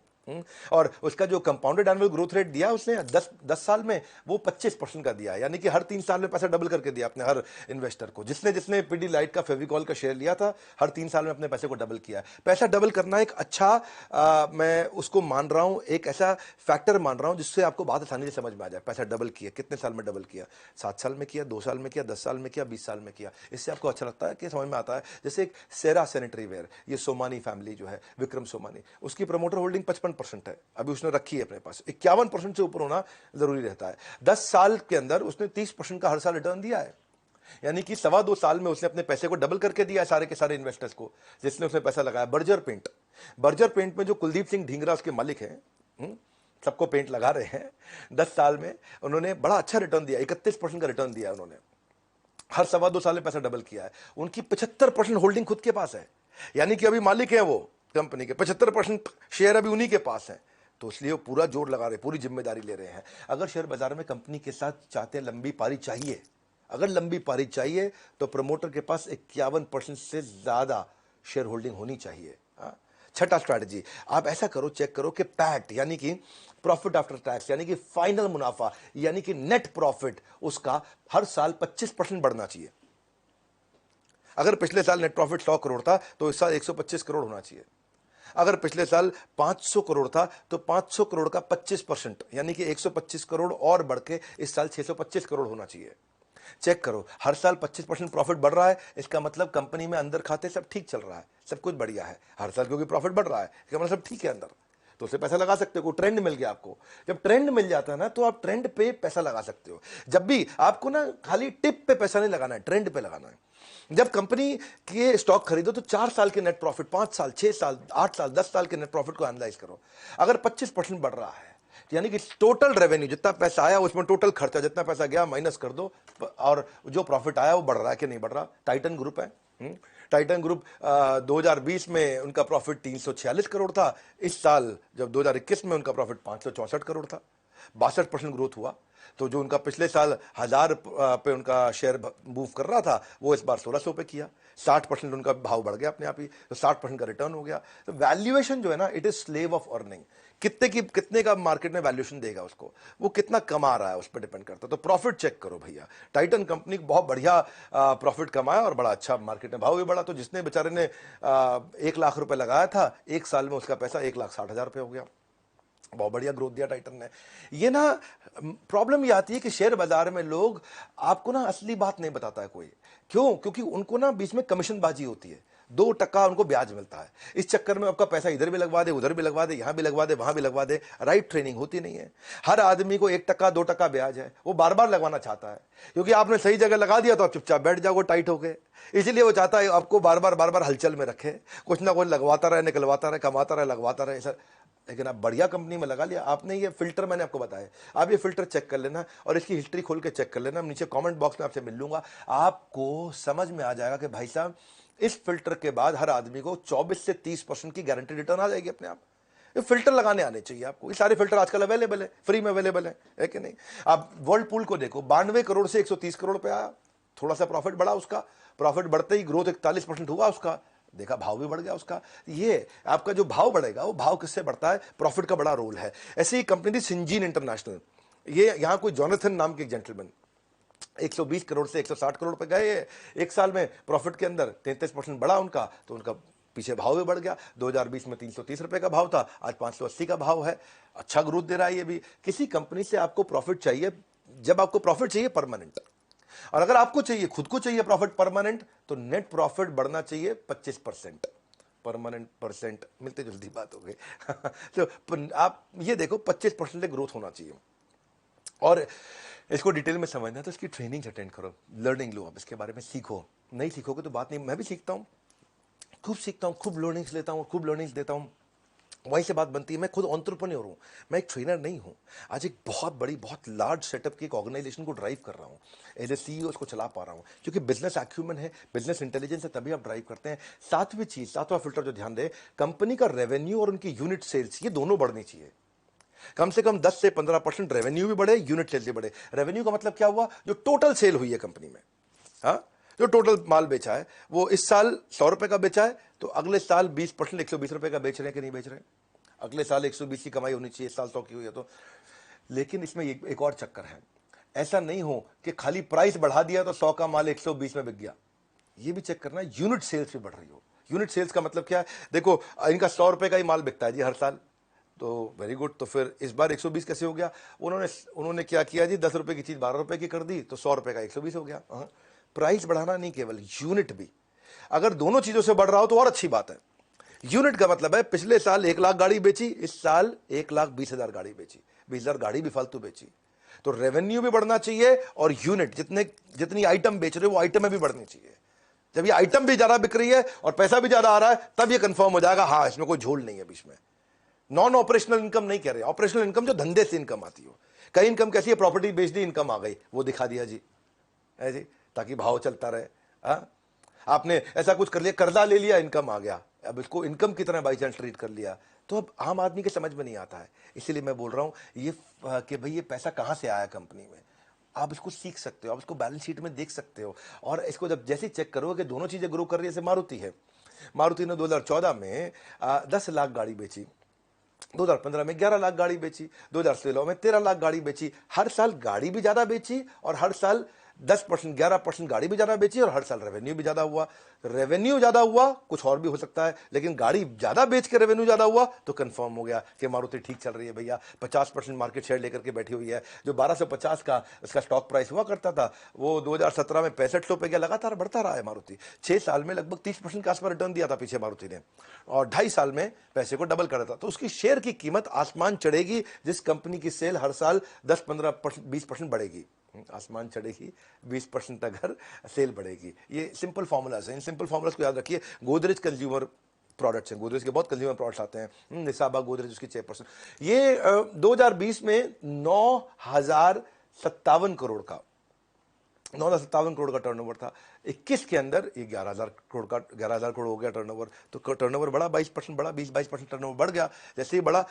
[SPEAKER 1] और उसका जो कंपाउंडेड एनुअल ग्रोथ रेट दिया उसने 10 साल में, वो 25% का दिया, यानी कि हर 3 साल में पैसा डबल करके दिया अपने हर इन्वेस्टर को। जिसने जिसने पीडीलाइट का फेविकॉल का शेयर लिया था, हर 3 साल में अपने पैसे को डबल किया। पैसा डबल करना एक अच्छा मैं उसको मान रहा हूं, एक ऐसा फैक्टर मान रहा हूं जिससे आपको बात आसानी से समझ में आ जाए। पैसा डबल किया, कितने साल में डबल किया? 7 साल में किया, 2 साल में किया, 10 साल में किया, 20 साल में किया। इससे आपको अच्छा लगता है कि समझ में आता है। जैसे एक सेरा सैनिटरी वेयर, ये सोमानी फैमिली जो है, विक्रम सोमानी, उसकी प्रमोटर होल्डिंग 55% है, अभी उसने रखी है अपने पास। 51% से ऊपर होना जरूरी रहता है। 10 साल के अंदर उसने 30% का हर साल रिटर्न दिया है, यानी कि 2.25 साल में उसने अपने पैसे को डबल करके दिया है सारे के सारे इन्वेस्टर्स को जिसने उसने पैसा लगाया। बर्जर पेंट में जो कुलदीप सिंह ढींगरा उसके मालिक हैं, सबको पेंट लगा रहे हैं, 10 साल में उन्होंने बड़ा अच्छा रिटर्न दिया, 31% का रिटर्न दिया उन्होंने, हर 2.25 साल में पैसा डबल किया है। उनकी 75% होल्डिंग खुद के पास है, यानी कि अभी मालिक है वो कंपनी के, 75% शेयर अभी उन्हीं के पास है। तो इसलिए वो पूरा जोर लगा रहे, पूरी जिम्मेदारी ले रहे हैं। अगर शेयर बाजार में कंपनी के साथ चाहते हैं लंबी पारी चाहिए, अगर लंबी पारी चाहिए तो प्रमोटर के पास 51% से ज्यादा शेयर होल्डिंग होनी चाहिए। छठा स्ट्रैटेजी, आप ऐसा करो, चेक करो कि पैट यानी कि प्रॉफिट आफ्टर टैक्स, यानी कि फाइनल मुनाफा, यानी कि नेट प्रॉफिट, उसका हर साल 25% बढ़ना चाहिए। अगर पिछले साल नेट प्रॉफिट 100 करोड़ था तो इस साल 125 करोड़ होना चाहिए। अगर पिछले साल 500 करोड़ था तो 500 करोड़ का 25%, यानी कि 125 करोड़ और बढ़ के इस साल 625 करोड़ होना चाहिए। चेक करो, हर साल 25% प्रॉफिट बढ़ रहा है, इसका मतलब कंपनी में अंदर खाते सब ठीक चल रहा है, सब कुछ बढ़िया है। हर साल क्योंकि प्रॉफिट बढ़ रहा है, इसका मतलब सब ठीक है अंदर, तो उसे पैसा लगा सकते हो। ट्रेंड मिल गया आपको, जब ट्रेंड मिल जाता है ना तो आप ट्रेंड पे पैसा लगा सकते हो। जब भी आपको ना खाली टिप पे पैसा नहीं लगाना है, ट्रेंड पे लगाना है। जब कंपनी के स्टॉक खरीदो तो 4 साल के नेट प्रॉफिट, 5 साल, 6 साल, 8 साल, 10 साल के नेट प्रॉफिट को एनालाइज करो। अगर 25% बढ़ रहा है, यानी कि टोटल रेवेन्यू, जितना पैसा आया उसमें टोटल खर्चा, जितना पैसा गया माइनस कर दो, और जो प्रॉफिट आया वो बढ़ रहा है कि नहीं बढ़ रहा। टाइटन ग्रुप है, टाइटन ग्रुप 2020 में उनका प्रॉफिट 346 करोड़ था, इस साल जब 2021 में उनका प्रॉफिट 564 करोड़ था, 62% ग्रोथ हुआ। तो जो उनका पिछले साल 1000 पे उनका शेयर मूव कर रहा था, वो इस बार 1600 पे किया, 60% उनका भाव बढ़ गया अपने आप ही, तो 60% का रिटर्न हो गया। तो वैल्यूएशन जो है ना, it is slave of earning. कितने का मार्केट में वैल्यूएशन देगा उसको, वो कितना कमा रहा है उस पर डिपेंड करता है। तो प्रॉफिट चेक करो भैया, टाइटन कंपनी बहुत बढ़िया प्रॉफिट कमाया और बड़ा अच्छा मार्केट में भाव भी बढ़ा। तो जिसने बेचारे ने 1 लाख रुपए लगाया था, 1 साल में उसका पैसा 1,60,000 रुपये हो गया। बहुत बढ़िया ग्रोथ दिया टाइटन ने। ये ना प्रॉब्लम ये आती है कि शेयर बाजार में लोग आपको ना असली बात नहीं बताता है कोई। क्यों? क्योंकि उनको ना बीच में कमीशन बाजी होती है, 2% उनको ब्याज मिलता है। इस चक्कर में आपका पैसा इधर भी लगवा दे, उधर भी लगवा दे, यहां भी लगवा दे, वहां भी लगवा दे। राइट ट्रेनिंग होती नहीं है। हर आदमी को 1%, 2% ब्याज है, वो बार बार लगवाना चाहता है, क्योंकि आपने सही जगह लगा दिया तो आप चुपचाप बैठ जाओगे टाइट होके। इसलिए वो चाहता है आपको बार बार हलचल में रखे, कुछ ना कुछ लगवाता रहे, निकलवाता रहे, कमाता रहे, लगवाता रहे सर। लेकिन आप बढ़िया कंपनी में लगा लिया आपने। ये फिल्टर मैंने आपको बताया, आप ये फिल्टर चेक कर लेना और इसकी हिस्ट्री खोल के चेक कर लेना। नीचे कमेंट बॉक्स में आपसे मिल लूंगा, आपको समझ में आ जाएगा कि भाई साहब इस फिल्टर के बाद हर आदमी को 24 से 30% की गारंटी रिटर्न आ जाएगी अपने आप। ये फिल्टर लगाने आने चाहिए आपको। ये सारे फिल्टर आजकल अवेलेबल है, फ्री में अवेलेबल है कि नहीं। आप वर्ल्ड पूल को देखो, 92 करोड़ से 130 करोड़ पे आया, थोड़ा सा प्रॉफिट बढ़ा उसका, प्रॉफिट बढ़ते ही ग्रोथ 41% हुआ उसका, देखा भाव भी बढ़ गया उसका। ये आपका जो भाव बढ़ेगा वो भाव किससे बढ़ता है? प्रॉफिट का बड़ा रोल है। ऐसी ही कंपनी थी सिंजीन इंटरनेशनल, ये यहां कोई जॉनथन नाम के जेंटलमैन 120 करोड़ से 160 करोड़ पे गए एक साल में, प्रॉफिट के अंदर 33% बढ़ा उनका, तो उनका पीछे भाव भी बढ़ गया। 2020 में 330 रुपए का भाव था, आज 580 का भाव है। अच्छा ग्रोथ दे रहा है ये भी। किसी कंपनी से आपको प्रॉफिट चाहिए, जब आपको प्रॉफिट चाहिए परमानेंट, और अगर आपको चाहिए, खुद को चाहिए प्रॉफिट परमानेंट, तो नेट प्रॉफिट बढ़ना चाहिए 25%। परमानेंट परसेंट मिलते जुलती बात हो गई तो आप ये देखो 25% से ग्रोथ होना चाहिए। और इसको डिटेल में समझना है तो इसकी ट्रेनिंग अटेंड करो, लर्निंग लो, आप इसके बारे में सीखो। नहीं सीखोगे तो बात नहीं। मैं भी सीखता हूँ, खूब सीखता हूँ, खूब लर्निंग्स लेता हूँ, खूब लर्निंग्स देता हूँ। वहीं से बात बनती है, मैं खुद एंटरप्रेन्योर हूँ, मैं एक ट्रेनर नहीं हूँ। आज एक बहुत बड़ी, बहुत लार्ज सेटअप की एक ऑर्गेनाइजेशन को ड्राइव कर रहा हूँ, एज ए सीईओ उसको चला पा रहा हूँ, क्योंकि बिजनेस एक्यूमेंट है, बिजनेस इंटेलिजेंस है, तभी आप ड्राइव करते हैं। सातवीं चीज, सातवां फिल्टर जो ध्यान दे, कंपनी का रेवेन्यू और उनकी यूनिट सेल्स, ये दोनों बढ़नी चाहिए। कम से कम 10 से 15% रेवेन्यू भी बढ़े, यूनिट सेल भी बढ़े। रेवेन्यू का मतलब क्या हुआ? जो टोटल सेल हुई है कंपनी में, हाँ, जो टोटल माल बेचा है, वो इस साल 100 रुपए का बेचा है, तो अगले साल 20% 120 रुपए का बेच रहे हैं कि नहीं बेच रहे हैं? अगले साल 120 की कमाई होनी चाहिए, इस साल 100 की हुई है तो। लेकिन इसमें एक और चक्कर है, ऐसा नहीं हो कि खाली प्राइस बढ़ा दिया तो 100 का माल 120 में बिक गया। ये भी चेक करना है यूनिट सेल्स भी बढ़ रही हो। यूनिट सेल्स का मतलब क्या है? देखो इनका 100 रुपए का ही माल बिकता है जी हर साल, तो वेरी गुड। तो फिर इस बार 120 कैसे हो गया? उन्होंने क्या किया जी, 10 रुपए की चीज 12 रुपए की कर दी, तो 100 रुपए का 120 हो गया। प्राइस बढ़ाना नहीं, केवल यूनिट भी। अगर दोनों चीजों से बढ़ रहा हो तो और अच्छी बात है। यूनिट का मतलब है पिछले साल 1 लाख गाड़ी बेची, इस साल 1,20,000 गाड़ी बेची, 20,000 गाड़ी भी फालतू बेची, तो रेवेन्यू भी बढ़ना चाहिए और यूनिट जितनी आइटम बेच रहे हो वो आइटम भी बढ़नी चाहिए। जब ये आइटम भी ज्यादा बिक रही है और पैसा भी ज्यादा आ रहा है, तब ये कंफर्म हो जाएगा हाँ इसमें कोई झोल नहीं है बीच में। नॉन ऑपरेशनल इनकम नहीं कह रहे, ऑपरेशनल इनकम जो धंधे से इनकम आती हो। कई इनकम कैसी है? प्रॉपर्टी बेच दी, इनकम आ गई, वो दिखा दिया जी, है जी, ताकि भाव चलता रहे। हाँ, आपने ऐसा कुछ कर लिया, कर्जा ले लिया, इनकम आ गया, अब इसको इनकम की तरह बाई चांस ट्रीट कर लिया, तो अब आम आदमी के समझ में नहीं आता है। इसीलिए मैं बोल रहा हूं ये कि भाई ये पैसा कहां से आया कंपनी में, आप इसको सीख सकते हो, आप इसको बैलेंस शीट में देख सकते हो। और इसको जब जैसे चेक करोगे कि दोनों चीजें ग्रो कर रही है, जैसे मारुति है, मारुति ने 2014 में 10 लाख गाड़ी बेची, 2015 में 11 लाख गाड़ी बेची, 2016 में 13 लाख गाड़ी बेची। हर साल गाड़ी भी ज्यादा बेची और हर साल 10% 11% गाड़ी भी ज्यादा बेची और हर साल रेवेन्यू भी ज्यादा हुआ। रेवेन्यू ज्यादा हुआ, कुछ और भी हो सकता है, लेकिन गाड़ी ज्यादा बेच के रेवेन्यू ज्यादा हुआ तो कंफर्म हो गया कि मारुति ठीक चल रही है भैया। 50% मार्केट शेयर लेकर के बैठी हुई है। जो 1250 का इसका स्टॉक प्राइस हुआ करता था, वो 2017 में 6500 पे गया, लगातार बढ़ता रहा है मारुति। 6 साल में लगभग 30% के आसपास रिटर्न दिया था पीछे मारुति ने, और 2.5 साल में पैसे को डबल कर था। तो उसकी शेयर की कीमत आसमान चढ़ेगी जिस कंपनी की सेल हर साल 10-15% 20% बढ़ेगी। आसमान चढ़ेगी 20% अगर सेल बढ़ेगी। ये सिंपल फॉर्मूलाज हैं, इन सिंपल फॉर्मूलाज को याद रखिए। गोदरेज कंज्यूमर प्रोडक्ट्स हैं, गोदरेज के बहुत कंज्यूमर प्रोडक्ट्स आते हैं। निसाबा गोदरेज उसकी 6%। ये 2020 में 9,057 करोड़ का 9,057 करोड़ का टर्नओवर था। 21 के अंदर ये 11,000 करोड़ का 11,000 करोड़ हो गया टर्नओवर। तो टर्नओवर बढ़ा 22% बढ़ा, 20-22% टर्नओवर बढ़ गया। जैसे ही बढ़ा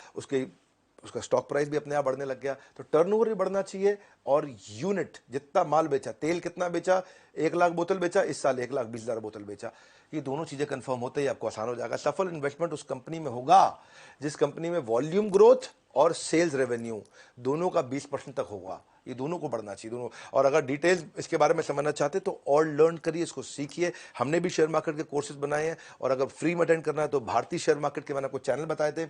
[SPEAKER 1] उसका स्टॉक प्राइस भी अपने आप बढ़ने लग गया। तो टर्नओवर भी बढ़ना चाहिए और यूनिट, जितना माल बेचा, तेल कितना बेचा, 1 लाख बोतल बेचा, इस साल 1,20,000 बोतल बेचा। ये दोनों चीजें कंफर्म होते ही आपको आसान हो जाएगा। सफल इन्वेस्टमेंट उस कंपनी में होगा जिस कंपनी में वॉल्यूम ग्रोथ और सेल्स रेवेन्यू दोनों का 20% तक होगा। ये दोनों को बढ़ना चाहिए, दोनों। और अगर डिटेल्स इसके बारे में समझना चाहते तो और लर्न करिए, इसको सीखिए। हमने भी शेयर मार्केट के कोर्सेज बनाए हैं, और अगर फ्री में अटेंड करना है तो भारतीय शेयर मार्केट के मैंने आपको चैनल बताए थे,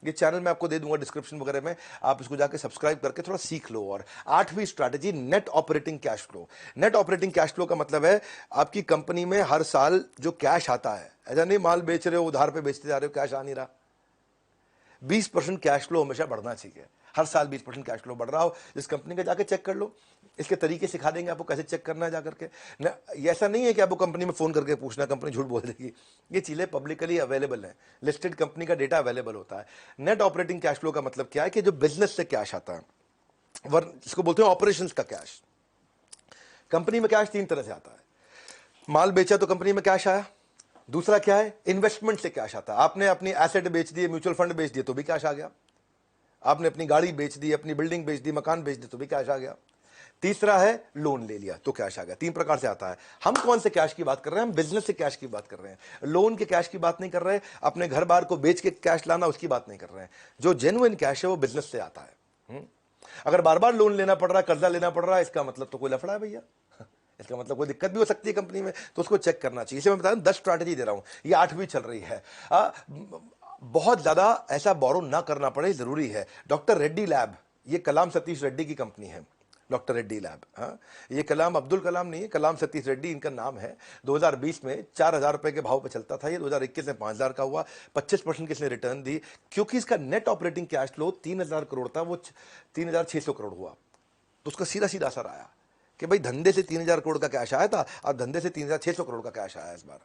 [SPEAKER 1] ये चैनल मैं आपको दे दूंगा डिस्क्रिप्शन वगैरह में, आप इसको जाके सब्सक्राइब करके थोड़ा सीख लो। और 8वीं strategy, net operating cash flow. Net operating cash flow का मतलब है आपकी कंपनी में हर साल जो कैश आता है, ऐसा नहीं माल बेच रहे हो उधार पे बेचते जा रहे हो, कैश आ नहीं रहा। 20% कैश फ्लो हमेशा बढ़ना चाहिए, हर साल 20% कैश फ्लो बढ़ रहा हो। जिस कंपनी का जाके चेक कर लो, इसके तरीके सिखा देंगे आपको कैसे चेक करना है जाकर के। ये ऐसा नहीं है कि आपको कंपनी में फोन करके पूछना, कंपनी झूठ बोल देगी। ये चीजें पब्लिकली अवेलेबल है, लिस्टेड कंपनी का डेटा अवेलेबल होता है। नेट ऑपरेटिंग कैश फ्लो का मतलब क्या है कि जो बिजनेस से कैश आता है, इसको बोलते हैं ऑपरेशंस का कैश। कंपनी में कैश 3 तरह से आता है। माल बेचा तो कंपनी में कैश आया। दूसरा क्या है? इन्वेस्टमेंट से कैश आता है। आपने अपनी एसेट बेच दी, म्यूचुअल फंड बेच दिए तो भी कैश आ गया। आपने अपनी गाड़ी बेच दी, अपनी बिल्डिंग बेच दी, मकान बेच दी तो भी कैश आ गया। तीसरा है लोन ले लिया तो कैश आ गया। 3 प्रकार से आता है। हम कौन से कैश की बात कर रहे हैं? हम बिजनेस से कैश की बात कर रहे हैं, लोन के कैश की बात नहीं कर रहे। अपने घर बार को बेच के कैश लाना, उसकी बात नहीं कर रहे हैं। जो जेन्युइन कैश है वो बिजनेस से आता है। अगर बार बार लोन लेना पड़ रहा है, कर्जा लेना पड़ रहा है, इसका मतलब तो कोई लफड़ा है भैया। इसका मतलब कोई दिक्कत भी हो सकती है कंपनी में, तो उसको चेक करना चाहिए। इसे मैं बता रहा हूं 10 स्ट्रैटेजी दे रहा हूं, ये 8वीं चल रही है। बहुत ज्यादा ऐसा बोरो ना करना पड़े, जरूरी है। डॉक्टर रेड्डी लैब, ये कलाम सतीश रेड्डी की कंपनी है, डॉक्टर रेड्डी लैब। हाँ, ये कलाम अब्दुल कलाम नहीं है, कलाम सतीश रेड्डी इनका नाम है। 2020 में 4,000 रुपए के भाव पे चलता था ये, 2021 में 5,000 का हुआ, 25% की इसने रिटर्न दी। क्योंकि इसका net operating cash flow 3,000 crore था, वो 3,600 करोड़ हुआ। तो उसका सीधा सीधा असर आया कि भाई धंधे से 3,000 करोड़ का कैश आया था और धंधे से 3,600 करोड़ का कैश आया इस बार।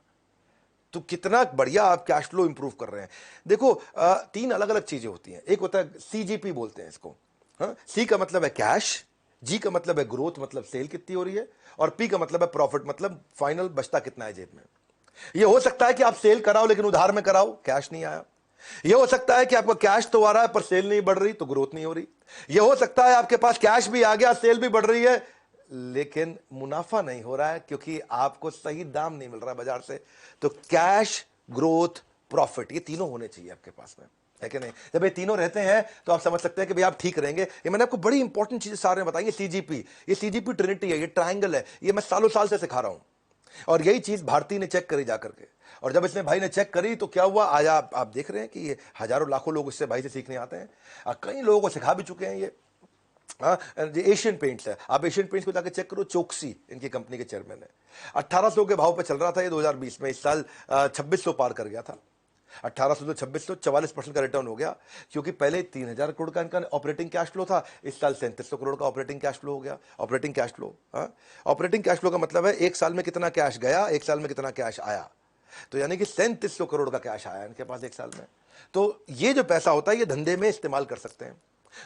[SPEAKER 1] तो कितना बढ़िया आप कैश फ्लो इंप्रूव कर रहे हैं। देखो 3 अलग अलग चीजें होती हैं। एक होता है सीजीपी बोलते हैं इसको। सी का मतलब है कैश, जी का मतलब है ग्रोथ, मतलब सेल कितनी हो रही है, और पी का मतलब है प्रॉफिट, मतलब फाइनल बचता कितना है जेब में। यह हो सकता है कि आप सेल कराओ लेकिन उधार में कराओ, कैश नहीं आया। यह हो सकता है कि आपका कैश तो आ रहा है पर सेल नहीं बढ़ रही, तो ग्रोथ नहीं हो रही। यह हो सकता है आपके पास कैश भी आ गया, सेल भी बढ़ रही है, लेकिन मुनाफा नहीं हो रहा है क्योंकि आपको सही दाम नहीं मिल रहा बाजार से। तो कैश, ग्रोथ, प्रॉफिट, ये तीनों होने चाहिए आपके पास में, है कि नहीं? जब ये तीनों रहते हैं तो आप समझ सकते हैं कि भाई आप ठीक रहेंगे। ये मैंने आपको बड़ी इंपॉर्टेंट चीजें सारे में बताई। ये सीजीपी ट्रिनिटी है, ये ट्रायंगल है, ये मैं सालों साल से सिखा रहा हूं। और यही चीज भारती ने चेक करी जाकर के, और जब इसने भाई ने चेक करी तो क्या हुआ, आज आप देख रहे हैं कि ये हजारों लाखों लोग इससे भाई से सीखने आते हैं, और कई लोगों को सिखा भी चुके हैं ये। हाँ, ये एशियन पेंट्स है, आप एशियन पेंट्स को जाकर चेक करो, चोकसी इनकी कंपनी के चेयरमैन है। 1800 के भाव पे चल रहा था ये 2020 में, इस साल 2600 पार कर गया था। 1800 से 2600, 44% का रिटर्न हो गया, क्योंकि पहले 3000 करोड़ का इनका ऑपरेटिंग कैश फ्लो था, इस साल 3700 करोड़ का ऑपरेटिंग कैश फ्लो हो गया। Operating cash flow, operating cash flow का मतलब है एक साल में कितना कैश गया, एक साल में कितना कैश आया। तो यानी कि 3700 करोड़ का कैश आया इनके पास एक साल में। तो ये जो पैसा होता है ये धंधे में इस्तेमाल कर सकते हैं।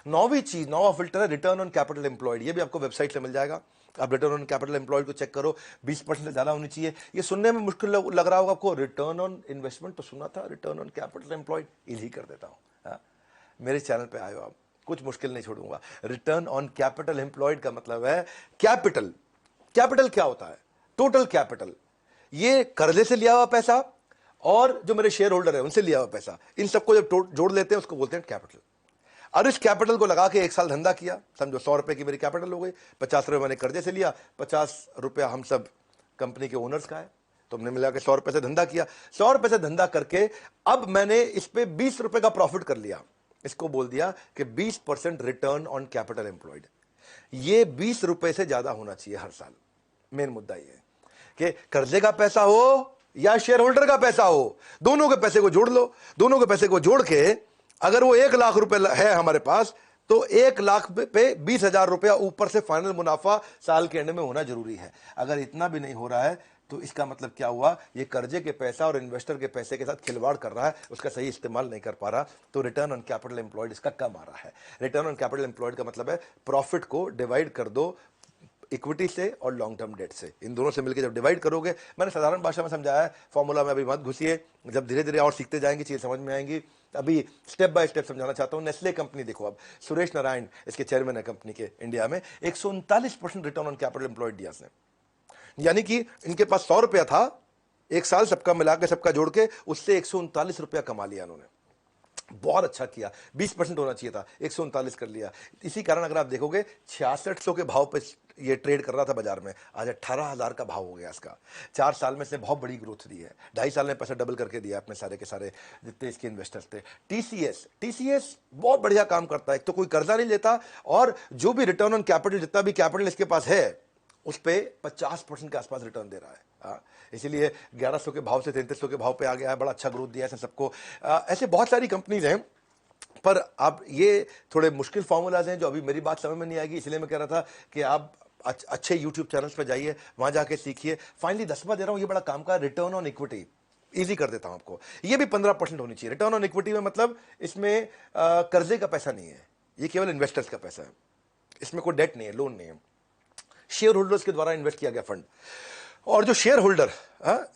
[SPEAKER 1] नौवीं चीज, नौवां फिल्टर है रिटर्न ऑन कैपिटल एम्प्लॉयड। ये भी आपको वेबसाइट से मिल जाएगा, आप रिटर्न ऑन कैपिटल एम्प्लॉयड को चेक करो, 20% से ज्यादा होनी चाहिए। ये सुनने में मुश्किल लग रहा होगा आपको, रिटर्न ऑन इन्वेस्टमेंट तो सुना था, return on capital employed easy कर देता हूं। मेरे चैनल पे आए हो आप, कुछ मुश्किल नहीं छोड़ूंगा। रिटर्न ऑन कैपिटल एम्प्लॉयड का मतलब है कैपिटल। कैपिटल क्या होता है? टोटल कैपिटल, ये कर्जे से लिया हुआ पैसा और जो मेरे शेयर होल्डर है उनसे लिया हुआ पैसा, इन सबको जब जोड़ लेते हैं उसको बोलते हैं कैपिटल। और इस कैपिटल को लगा के एक साल धंधा किया, समझो 100 रुपए की मेरी कैपिटल हो गई, 50 रुपए मैंने कर्जे से लिया, 50 रुपया हम सब कंपनी के ओनर्स का है, तो हमने मिला के 100 रुपए से धंधा किया। 100 रुपए से धंधा करके अब मैंने इस पे 20 रुपए का प्रॉफिट कर लिया, इसको बोल दिया कि 20% रिटर्न ऑन कैपिटल एम्प्लॉयड। ये 20 रुपए से ज्यादा होना चाहिए हर साल। मेन मुद्दा ये है कि कर्जे का पैसा हो या शेयर होल्डर का पैसा हो, दोनों के पैसे को जोड़ लो। दोनों के पैसे को जोड़ के अगर वो 1 लाख रुपए है हमारे पास, तो 1 लाख पे 20,000 रुपया ऊपर से फाइनल मुनाफा साल के एंड में होना जरूरी है। अगर इतना भी नहीं हो रहा है तो इसका मतलब क्या हुआ, ये कर्जे के पैसा और इन्वेस्टर के पैसे के साथ खिलवाड़ कर रहा है, उसका सही इस्तेमाल नहीं कर पा रहा। तो रिटर्न ऑन कैपिटल एम्प्लॉयड इसका कम आ रहा है। रिटर्न ऑन कैपिटल एम्प्लॉयड का मतलब है प्रॉफिट को डिवाइड कर दो इक्विटी से और लॉन्ग टर्म डेट से, इन दोनों से मिलकर जब डिवाइड करोगे, मैंने साधारण भाषा में समझाया है, फॉर्मूला में अभी मत घुसिए, जब धीरे धीरे और सीखते जाएंगे चीज़ समझ में आएंगी। अभी स्टेप बाय स्टेप समझाना चाहता हूं। नेस्ले कंपनी देखो, अब सुरेश नारायण इसके चेयरमैन है कंपनी के, इंडिया में 139% रिटर्न ऑन कैपिटल एम्प्लॉयड दिया इसने। यानी कि इनके पास 100 रुपया था, एक साल सबका मिला के सबका जोड़ के उससे 139 रुपया कमा लिया उन्होंने। बहुत अच्छा किया, 20% होना चाहिए था, 139 कर लिया। इसी कारण अगर आप देखोगे 6600 के भाव पे ये ट्रेड कर रहा था बाजार में, आज 18,000 का भाव हो गया इसका। 4 साल में इसने बहुत बड़ी ग्रोथ दी है, 2.5 साल में पैसा डबल करके दिया अपने सारे के सारे जितने इसके इन्वेस्टर्स थे। टीसीएस बहुत बढ़िया काम करता है, एक तो कोई कर्जा नहीं लेता, और जो भी रिटर्न ऑन कैपिटल, जितना भी कैपिटल इसके पास है उस पे 50% के आसपास रिटर्न दे रहा है। इसीलिए 1100 के भाव से 3300 के भाव पे आ गया है, बड़ा अच्छा ग्रोथ दिया है सबको। ऐसे बहुत सारी कंपनीज हैं, पर अब ये थोड़े मुश्किल फॉर्मूलाज हैं जो अभी मेरी बात समझ में नहीं आएगी, इसलिए मैं कह रहा था कि आप अच्छे यूट्यूब चैनल्स पे जाइए, वहां जाके सीखिए। फाइनली 10वां दे रहा हूं, ये बड़ा काम का रिटर्न ऑन इक्विटी, इजी कर देता हूं आपको। ये भी 15% होनी चाहिए। रिटर्न ऑन इक्विटी में मतलब इसमें कर्जे का पैसा नहीं है, ये केवल इन्वेस्टर्स का पैसा है, इसमें कोई डेट नहीं है, लोन नहीं है, शेयर होल्डर्स के द्वारा इन्वेस्ट किया गया फंड। और जो शेयर होल्डर,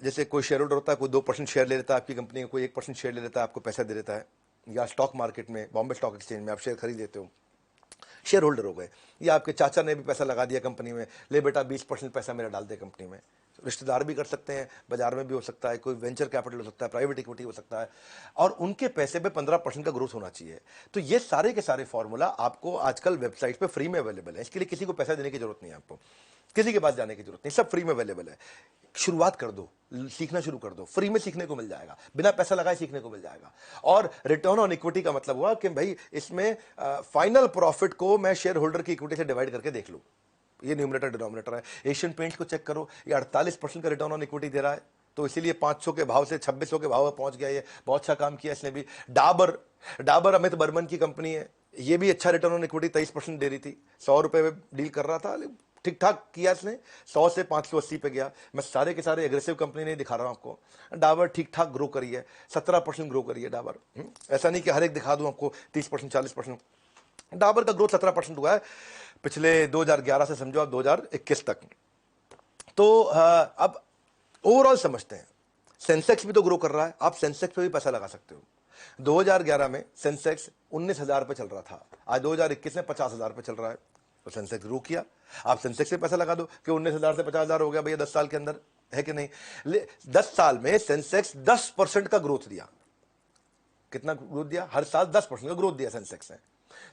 [SPEAKER 1] जैसे कोई शेयर होल्डर होता है, कोई 2% शेयर ले लेता है आपकी कंपनी का, कोई 1% शेयर ले लेता है, आपको पैसा दे देता है, या स्टॉक मार्केट में, बॉम्बे स्टॉक एक्सचेंज में आप शेयर खरीद लेते हो, शेयर होल्डर हो गए। या आपके चाचा ने भी पैसा लगा दिया कंपनी में, ले बेटा 20% पैसा मेरा डाल दे कंपनी में। रिश्तेदार भी कर सकते हैं, बाजार में भी हो सकता है, कोई वेंचर कैपिटल हो सकता है, प्राइवेट इक्विटी हो सकता है, और उनके पैसे पे 15% का ग्रोथ होना चाहिए। तो ये सारे के सारे फॉर्मूला आपको आजकल वेबसाइट पे फ्री में अवेलेबल है, इसके लिए किसी को पैसा देने की जरूरत नहीं है, आपको किसी के पास जाने की जरूरत नहीं, सब फ्री में अवेलेबल है। शुरुआत कर दो, सीखना शुरू कर दो, फ्री में सीखने को मिल जाएगा, बिना पैसा लगाए सीखने को मिल जाएगा। और रिटर्न ऑन इक्विटी का मतलब हुआ कि भाई इसमें फाइनल प्रॉफिट को मैं शेयर होल्डर की इक्विटी से डिवाइड करके देख लूं, ये न्यूमरेटर डिनोमिनेटर है। एशियन पेंट्स को चेक करो, ये 48% का रिटर्न ऑन इक्विटी दे रहा है, तो इसीलिए 500 के भाव से 2600 के भाव में पहुंच गया। ये बहुत अच्छा काम किया इसने भी। डाबर अमित बर्मन की कंपनी है, ये भी अच्छा रिटर्न ऑन इक्विटी 23% दे रही थी, 100 रुपए में डील कर रहा था, ठीक ठाक किया इसने, 100 से 580 पे गया। मैं सारे के सारे एग्रेसिव कंपनी नहीं दिखा रहा हूं आपको, डाबर ठीक ठाक ग्रो करी है, 17% ग्रो करी है डाबर। ऐसा नहीं कि हर एक दिखा दूं आपको 30% 40%, डाबर का ग्रोथ 17% हुआ है पिछले 2011 से समझो आप 2021 तक। तो अब ओवरऑल समझते हैं, सेंसेक्स भी तो ग्रो कर रहा है, आप सेंसेक्स पे भी पैसा लगा सकते हो। 2011 में सेंसेक्स 19,000 पे चल रहा था, आज 2021 में 50,000 पे चल रहा है, तो सेंसेक्स ग्रो किया। आप सेंसेक्स से पैसा लगा दो कि 19,000 से 50,000 हो गया भैया 10 साल के अंदर, है कि नहीं? 10 साल में सेंसेक्स 10% का ग्रोथ दिया, कितना ग्रोथ दिया? हर साल 10% का ग्रोथ दिया सेंसेक्स ने।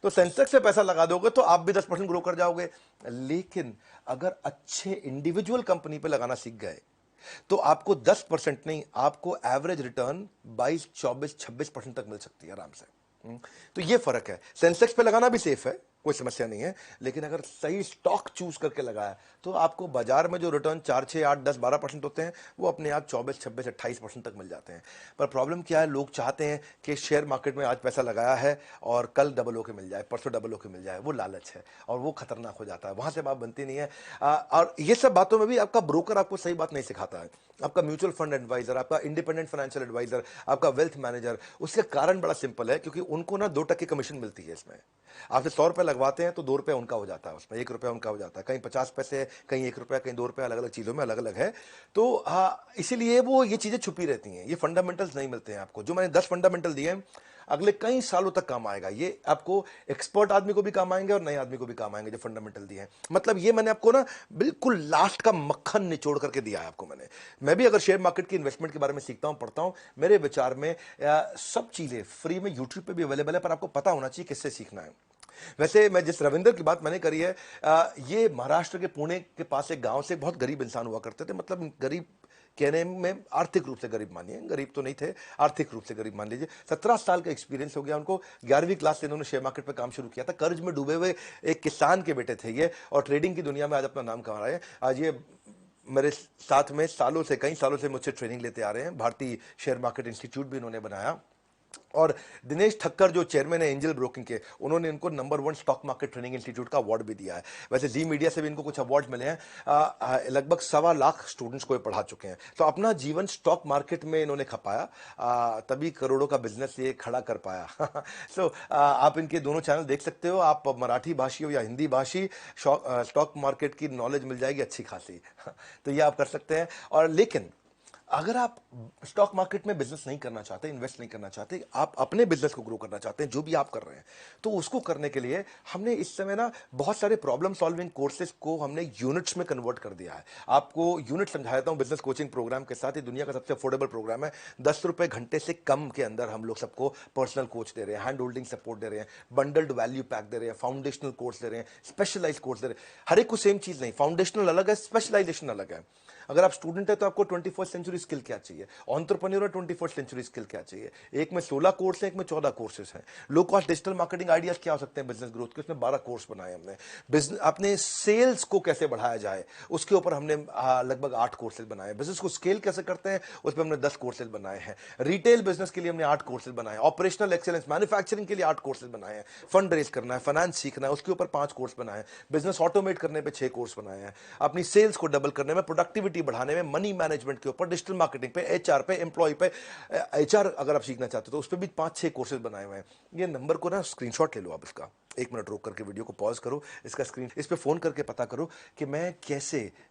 [SPEAKER 1] तो सेंसेक्स में पैसा लगा दोगे तो आप भी 10% ग्रो कर जाओगे। लेकिन अगर अच्छे इंडिविजुअल कंपनी पे लगाना सीख गए तो आपको 10% नहीं, आपको एवरेज रिटर्न 22, 24, 26% तक मिल सकती है आराम से। तो ये फर्क है। सेंसेक्स पे लगाना भी सेफ है, कोई समस्या नहीं है, लेकिन अगर सही स्टॉक चूज करके लगाया तो आपको बाजार में जो रिटर्न 4, 6, 8, 10, 12% होते हैं वो अपने आप 24, 26, 28% तक मिल जाते हैं। पर प्रॉब्लम क्या है, लोग चाहते हैं कि शेयर मार्केट में आज पैसा लगाया है और कल डबल होके मिल जाए, परसों डबल होके मिल जाए। वो लालच है और वो खतरनाक हो जाता है, वहां से बात बनती नहीं है। और ये सब बातों में भी आपका ब्रोकर आपको सही बात नहीं सिखाता है। आपका म्यूचुअल फंड एडवाइजर, आपका इंडिपेंडेंट फाइनेंशियल एडवाइजर, आपका वेल्थ मैनेजर, उसके कारण बड़ा सिंपल है, क्योंकि उनको ना 2% कमीशन मिलती है इसमें। आपसे 100 रुपए लगवाते हैं तो 2 रुपए उनका हो जाता है, उसमें 1 रुपया उनका हो जाता है। कहीं 50 पैसे, कहीं 1 रुपया, कहीं 2 रुपया, अलग अलग चीजों में अलग अलग है। तो इसीलिए वो ये चीजें छुपी रहती हैं, ये फंडामेंटल्स नहीं मिलते हैं आपको। जो मैंने 10 फंडामेंटल दिए हैं, अगले कई सालों तक काम आएगा। ये आपको एक्सपर्ट आदमी को भी काम आएंगे और नए आदमी को भी काम आएंगे, जो फंडामेंटल दिए हैं। मतलब ये मैंने आपको ना बिल्कुल लास्ट का मक्खन निचोड़ करके दिया है आपको मैंने। मैं भी अगर शेयर मार्केट की इन्वेस्टमेंट के बारे में सीखता हूं, पढ़ता हूं, मेरे विचार में सब चीजें फ्री में यूट्यूब पे भी अवेलेबल है, पर आपको पता होना चाहिए किससे सीखना है। वैसे मैं जिस रविंदर की बात मैंने करी है, ये महाराष्ट्र के पुणे के पास एक गांव से बहुत गरीब इंसान हुआ करते थे। मतलब गरीब कहने में आर्थिक रूप से गरीब मानिए, गरीब तो नहीं थे, आर्थिक रूप से गरीब मान लीजिए। 17 साल का एक्सपीरियंस हो गया उनको। 11वीं क्लास से इन्होंने शेयर मार्केट पे काम शुरू किया था। कर्ज में डूबे हुए एक किसान के बेटे थे ये, और ट्रेडिंग की दुनिया में आज अपना नाम कमा रहे हैं। आज ये मेरे साथ में सालों से, कई सालों से मुझसे ट्रेनिंग लेते आ रहे हैं। भारतीय शेयर मार्केट इंस्टीट्यूट भी इन्होंने बनाया। और दिनेश ठक्कर जो चेयरमैन है एंजल ब्रोकिंग के, उन्होंने इनको number 1 stock market training institute का अवार्ड भी दिया है। वैसे जी मीडिया से भी इनको कुछ अवार्ड मिले हैं। लगभग 1.25 लाख स्टूडेंट्स को ये पढ़ा चुके हैं। तो अपना जीवन स्टॉक मार्केट में इन्होंने खपाया, तभी करोड़ों का बिजनेस ये खड़ा कर पाया। सो आप इनके दोनों चैनल देख सकते हो। आप मराठी भाषी हो या हिंदी भाषी, स्टॉक मार्केट की नॉलेज मिल जाएगी अच्छी खासी। तो ये आप कर सकते हैं। और लेकिन अगर आप स्टॉक मार्केट में बिजनेस नहीं करना चाहते, इन्वेस्ट नहीं करना चाहते, आप अपने बिजनेस को ग्रो करना चाहते हैं, जो भी आप कर रहे हैं, तो उसको करने के लिए हमने इस समय ना बहुत सारे प्रॉब्लम सॉल्विंग कोर्सेज को हमने यूनिट्स में कन्वर्ट कर दिया है। आपको यूनिट समझाता हूं बिजनेस कोचिंग प्रोग्राम के साथ। ये दुनिया का सबसे अफोर्डेबल प्रोग्राम है। 10 रुपए घंटे से कम के अंदर हम लोग सबको पर्सनल कोच दे रहे हैं, हैंड होल्डिंग सपोर्ट दे रहे हैं, बंडल्ड वैल्यू पैक दे रहे हैं, फाउंडेशनल कोर्स दे रहे हैं, स्पेशलाइज कोर्स दे रहे हैं। हर एक को सेम चीज नहीं, फाउंडेशनल अलग है, स्पेशलाइजेशन अलग है। अगर आप स्टूडेंट है तो आपको 21st सेंचुरी स्किल क्या चाहिए, एंटरप्रेन्योर 21st सेंचुरी स्किल क्या चाहिए। एक में 16 कोर्स है, एक में 14 कोर्सेज हैं। Low cost digital marketing ideas क्या हो सकते हैं बिजनेस ग्रोथ के, उसमें 12 कोर्स बनाए हमने। बिजनेस अपने सेल्स को कैसे बढ़ाया जाए उसके ऊपर हमने लगभग 8 कोर्सेज बनाए। बिजनेस को स्केल कैसे करते हैं उस पर हमने 10 कोर्सेज बनाए हैं। रिटेल बिजनेस के लिए हमने 8 कोर्सेज बनाए। ऑपरेशनल एक्सेलेंस मैन्युफैक्चरिंग के लिए 8 कोर्सेज बनाए हैं। फंड रेज करना है, फाइनेंस सीखना है, उसके ऊपर 5 कोर्स बनाए। बिजनेस ऑटोमेट करने पे 6 कोर्स बनाए हैं। अपनी सेल्स को डबल करने में, प्रोडक्टिविटी बढ़ाने में, मनी मैनेजमेंट के ऊपर, डिजिटल मार्केटिंग पे, एचआर पे, एम्प्लॉय पे, एचआर अगर आप सीखना चाहते हो तो उस पर भी 5-6 कोर्सेज बनाए हुए हैं। ये नंबर को ना स्क्रीनशॉट ले लो आप इसका, 1 मिनट रोक करके वीडियो को पॉज करो, इसका स्क्रीन, इस पे फोन करके पता करो कि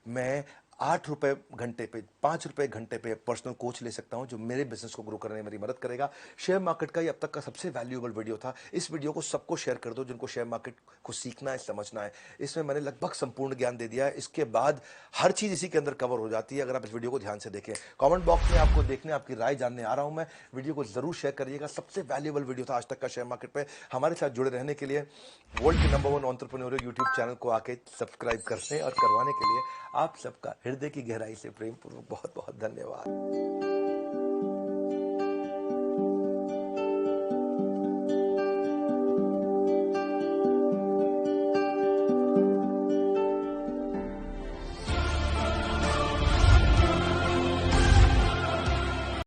[SPEAKER 1] मैं 8 रुपए घंटे पे, 5 रुपए घंटे पे पर्सनल कोच ले सकता हूं जो मेरे बिजनेस को ग्रो करने में मेरी मदद करेगा। शेयर मार्केट का ये अब तक का सबसे वैल्यूएबल वीडियो था। इस वीडियो को सबको शेयर कर दो जिनको शेयर मार्केट को सीखना है, समझना है। इसमें मैंने लगभग संपूर्ण ज्ञान दे दिया है। इसके बाद हर चीज इसी के अंदर कवर हो जाती है अगर आप इस वीडियो को ध्यान से देखें। कमेंट बॉक्स में आपको देखने, आपकी राय जानने आ रहा हूं मैं। वीडियो को जरूर शेयर करिएगा। सबसे वैल्यूएबल वीडियो था आज तक का शेयर मार्केट पे। हमारे साथ जुड़े रहने के लिए वर्ल्ड के नंबर 1 एंटरप्रेन्योर यूट्यूब चैनल को आके सब्सक्राइब करने और करवाने के लिए आप सबका हृदय की गहराई से प्रेम पूर्वक बहुत बहुत धन्यवाद।